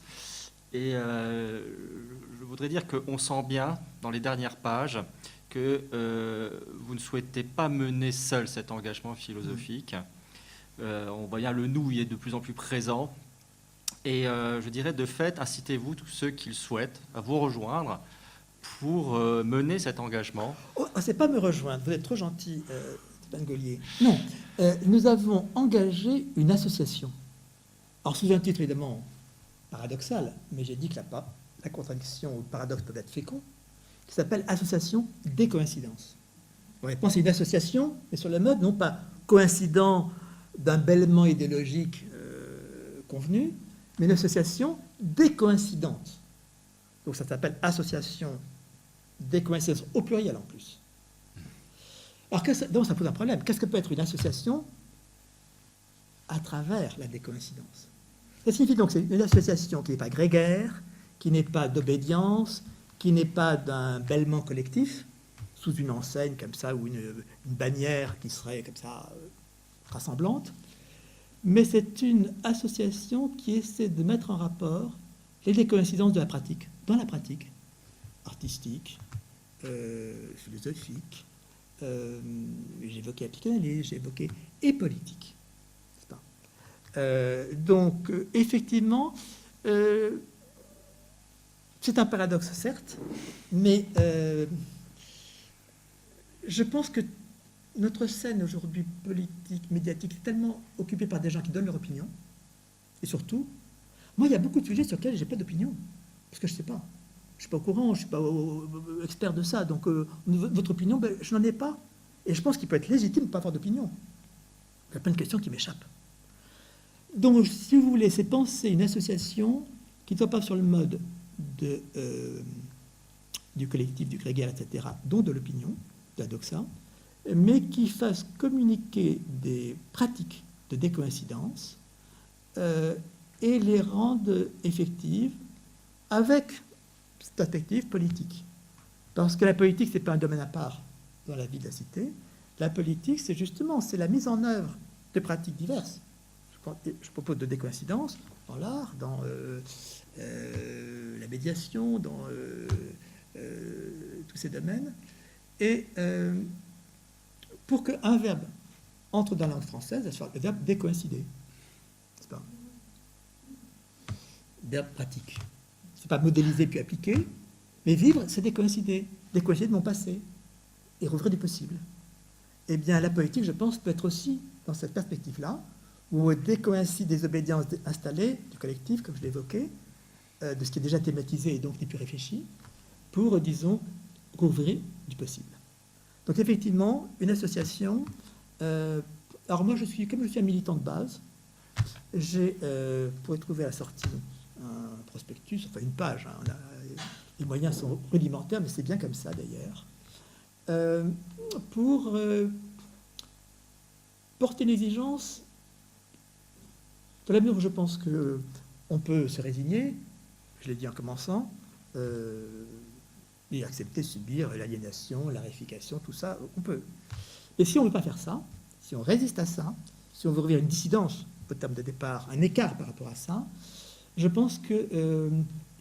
Speaker 2: et je voudrais dire qu'on sent bien dans les dernières pages que vous ne souhaitez pas mener seul cet engagement philosophique. On voit bien le nous y est de plus en plus présent. Et je dirais, de fait, incitez-vous tous ceux qui le souhaitent à vous rejoindre pour mener cet engagement.
Speaker 1: Oh, c'est pas me rejoindre, vous êtes trop gentil, Stéphane Gaulier. Non, nous avons engagé une association. Alors, sous un titre évidemment paradoxal, mais j'ai dit que la contradiction ou le paradoxe peuvent être féconds, qui s'appelle Association des coïncidences. On va penser une association, mais sur le mode, non pas coïncident d'un bêlement idéologique convenu, mais une association décoïncidente. Donc ça s'appelle association décoïncidence, au pluriel en plus. Alors donc ça pose un problème. Qu'est-ce que peut être une association à travers la décoïncidence. Ça signifie donc que c'est une association qui n'est pas grégaire, qui n'est pas d'obédience, qui n'est pas d'un bêlement collectif, sous une enseigne comme ça, ou une bannière qui serait comme ça rassemblante, mais c'est une association qui essaie de mettre en rapport les décoïncidences de la pratique, dans la pratique artistique, philosophique, j'ai évoqué la psychanalyse, j'ai évoqué et politique. Donc, effectivement, c'est un paradoxe, certes, mais je pense que notre scène aujourd'hui politique, médiatique, est tellement occupée par des gens qui donnent leur opinion, et surtout, moi, il y a beaucoup de sujets sur lesquels je n'ai pas d'opinion, parce que je ne sais pas. Je ne suis pas au courant, je ne suis pas expert de ça, donc votre opinion, ben, je n'en ai pas. Et je pense qu'il peut être légitime de ne pas avoir d'opinion. Il y a plein de questions qui m'échappent. Donc, si vous voulez, c'est penser une association qui ne soit pas sur le mode du collectif, du grégaire, etc., dont de l'opinion, de la doxa, mais qui fasse communiquer des pratiques de décoïncidence et les rende effectives avec cette perspective politique. Parce que la politique, ce n'est pas un domaine à part dans la vie de la cité. La politique, c'est justement la mise en œuvre de pratiques diverses. Je propose de décoïncidence dans l'art, dans la médiation, dans tous ces domaines. Et pour qu'un verbe entre dans la langue française, c'est le verbe décoïncider. C'est pas verbe pratique. C'est pas modéliser puis appliquer, mais vivre, c'est décoïncider. Décoïncider de mon passé et rouvrir du possible. Eh bien, la politique, je pense, peut être aussi dans cette perspective-là, où décoïncide des obédiences installées du collectif, comme je l'évoquais, de ce qui est déjà thématisé et donc n'est plus réfléchi, pour, disons, rouvrir du possible. Donc, effectivement, une association... alors, moi, comme je suis un militant de base, j'ai, pour trouver à la sortie, un prospectus, enfin une page, hein, les moyens sont rudimentaires, mais c'est bien comme ça, d'ailleurs, pour porter une exigence dans la mesure où je pense qu'on peut se résigner, je l'ai dit en commençant, et accepter, subir l'aliénation, la réification, tout ça, on peut. Et si on ne veut pas faire ça, si on résiste à ça, si on veut revenir à une dissidence au terme de départ, un écart par rapport à ça, je pense que,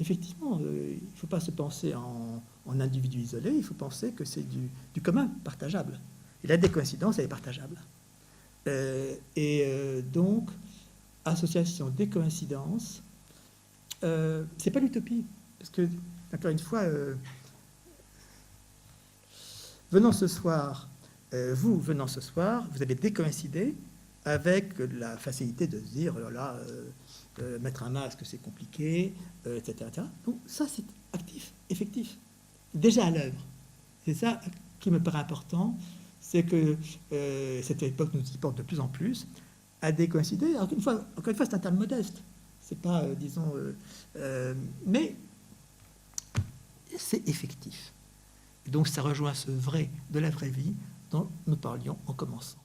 Speaker 1: effectivement, il ne faut pas se penser en individu isolé, il faut penser que c'est du commun partageable. Et la décoïncidence, elle est partageable. Donc, association décoïncidence, c'est pas l'utopie, parce que, encore une fois, venant ce soir, vous allez décoïncider avec la facilité de se dire, oh là là, mettre un masque, c'est compliqué, etc., etc. Donc ça, c'est actif, effectif, déjà à l'œuvre. C'est ça qui me paraît important, c'est que cette époque nous y porte de plus en plus à décoïncider. Encore une fois, c'est un terme modeste. C'est pas, disons... mais c'est effectif. Donc ça rejoint ce vrai de la vraie vie dont nous parlions en commençant.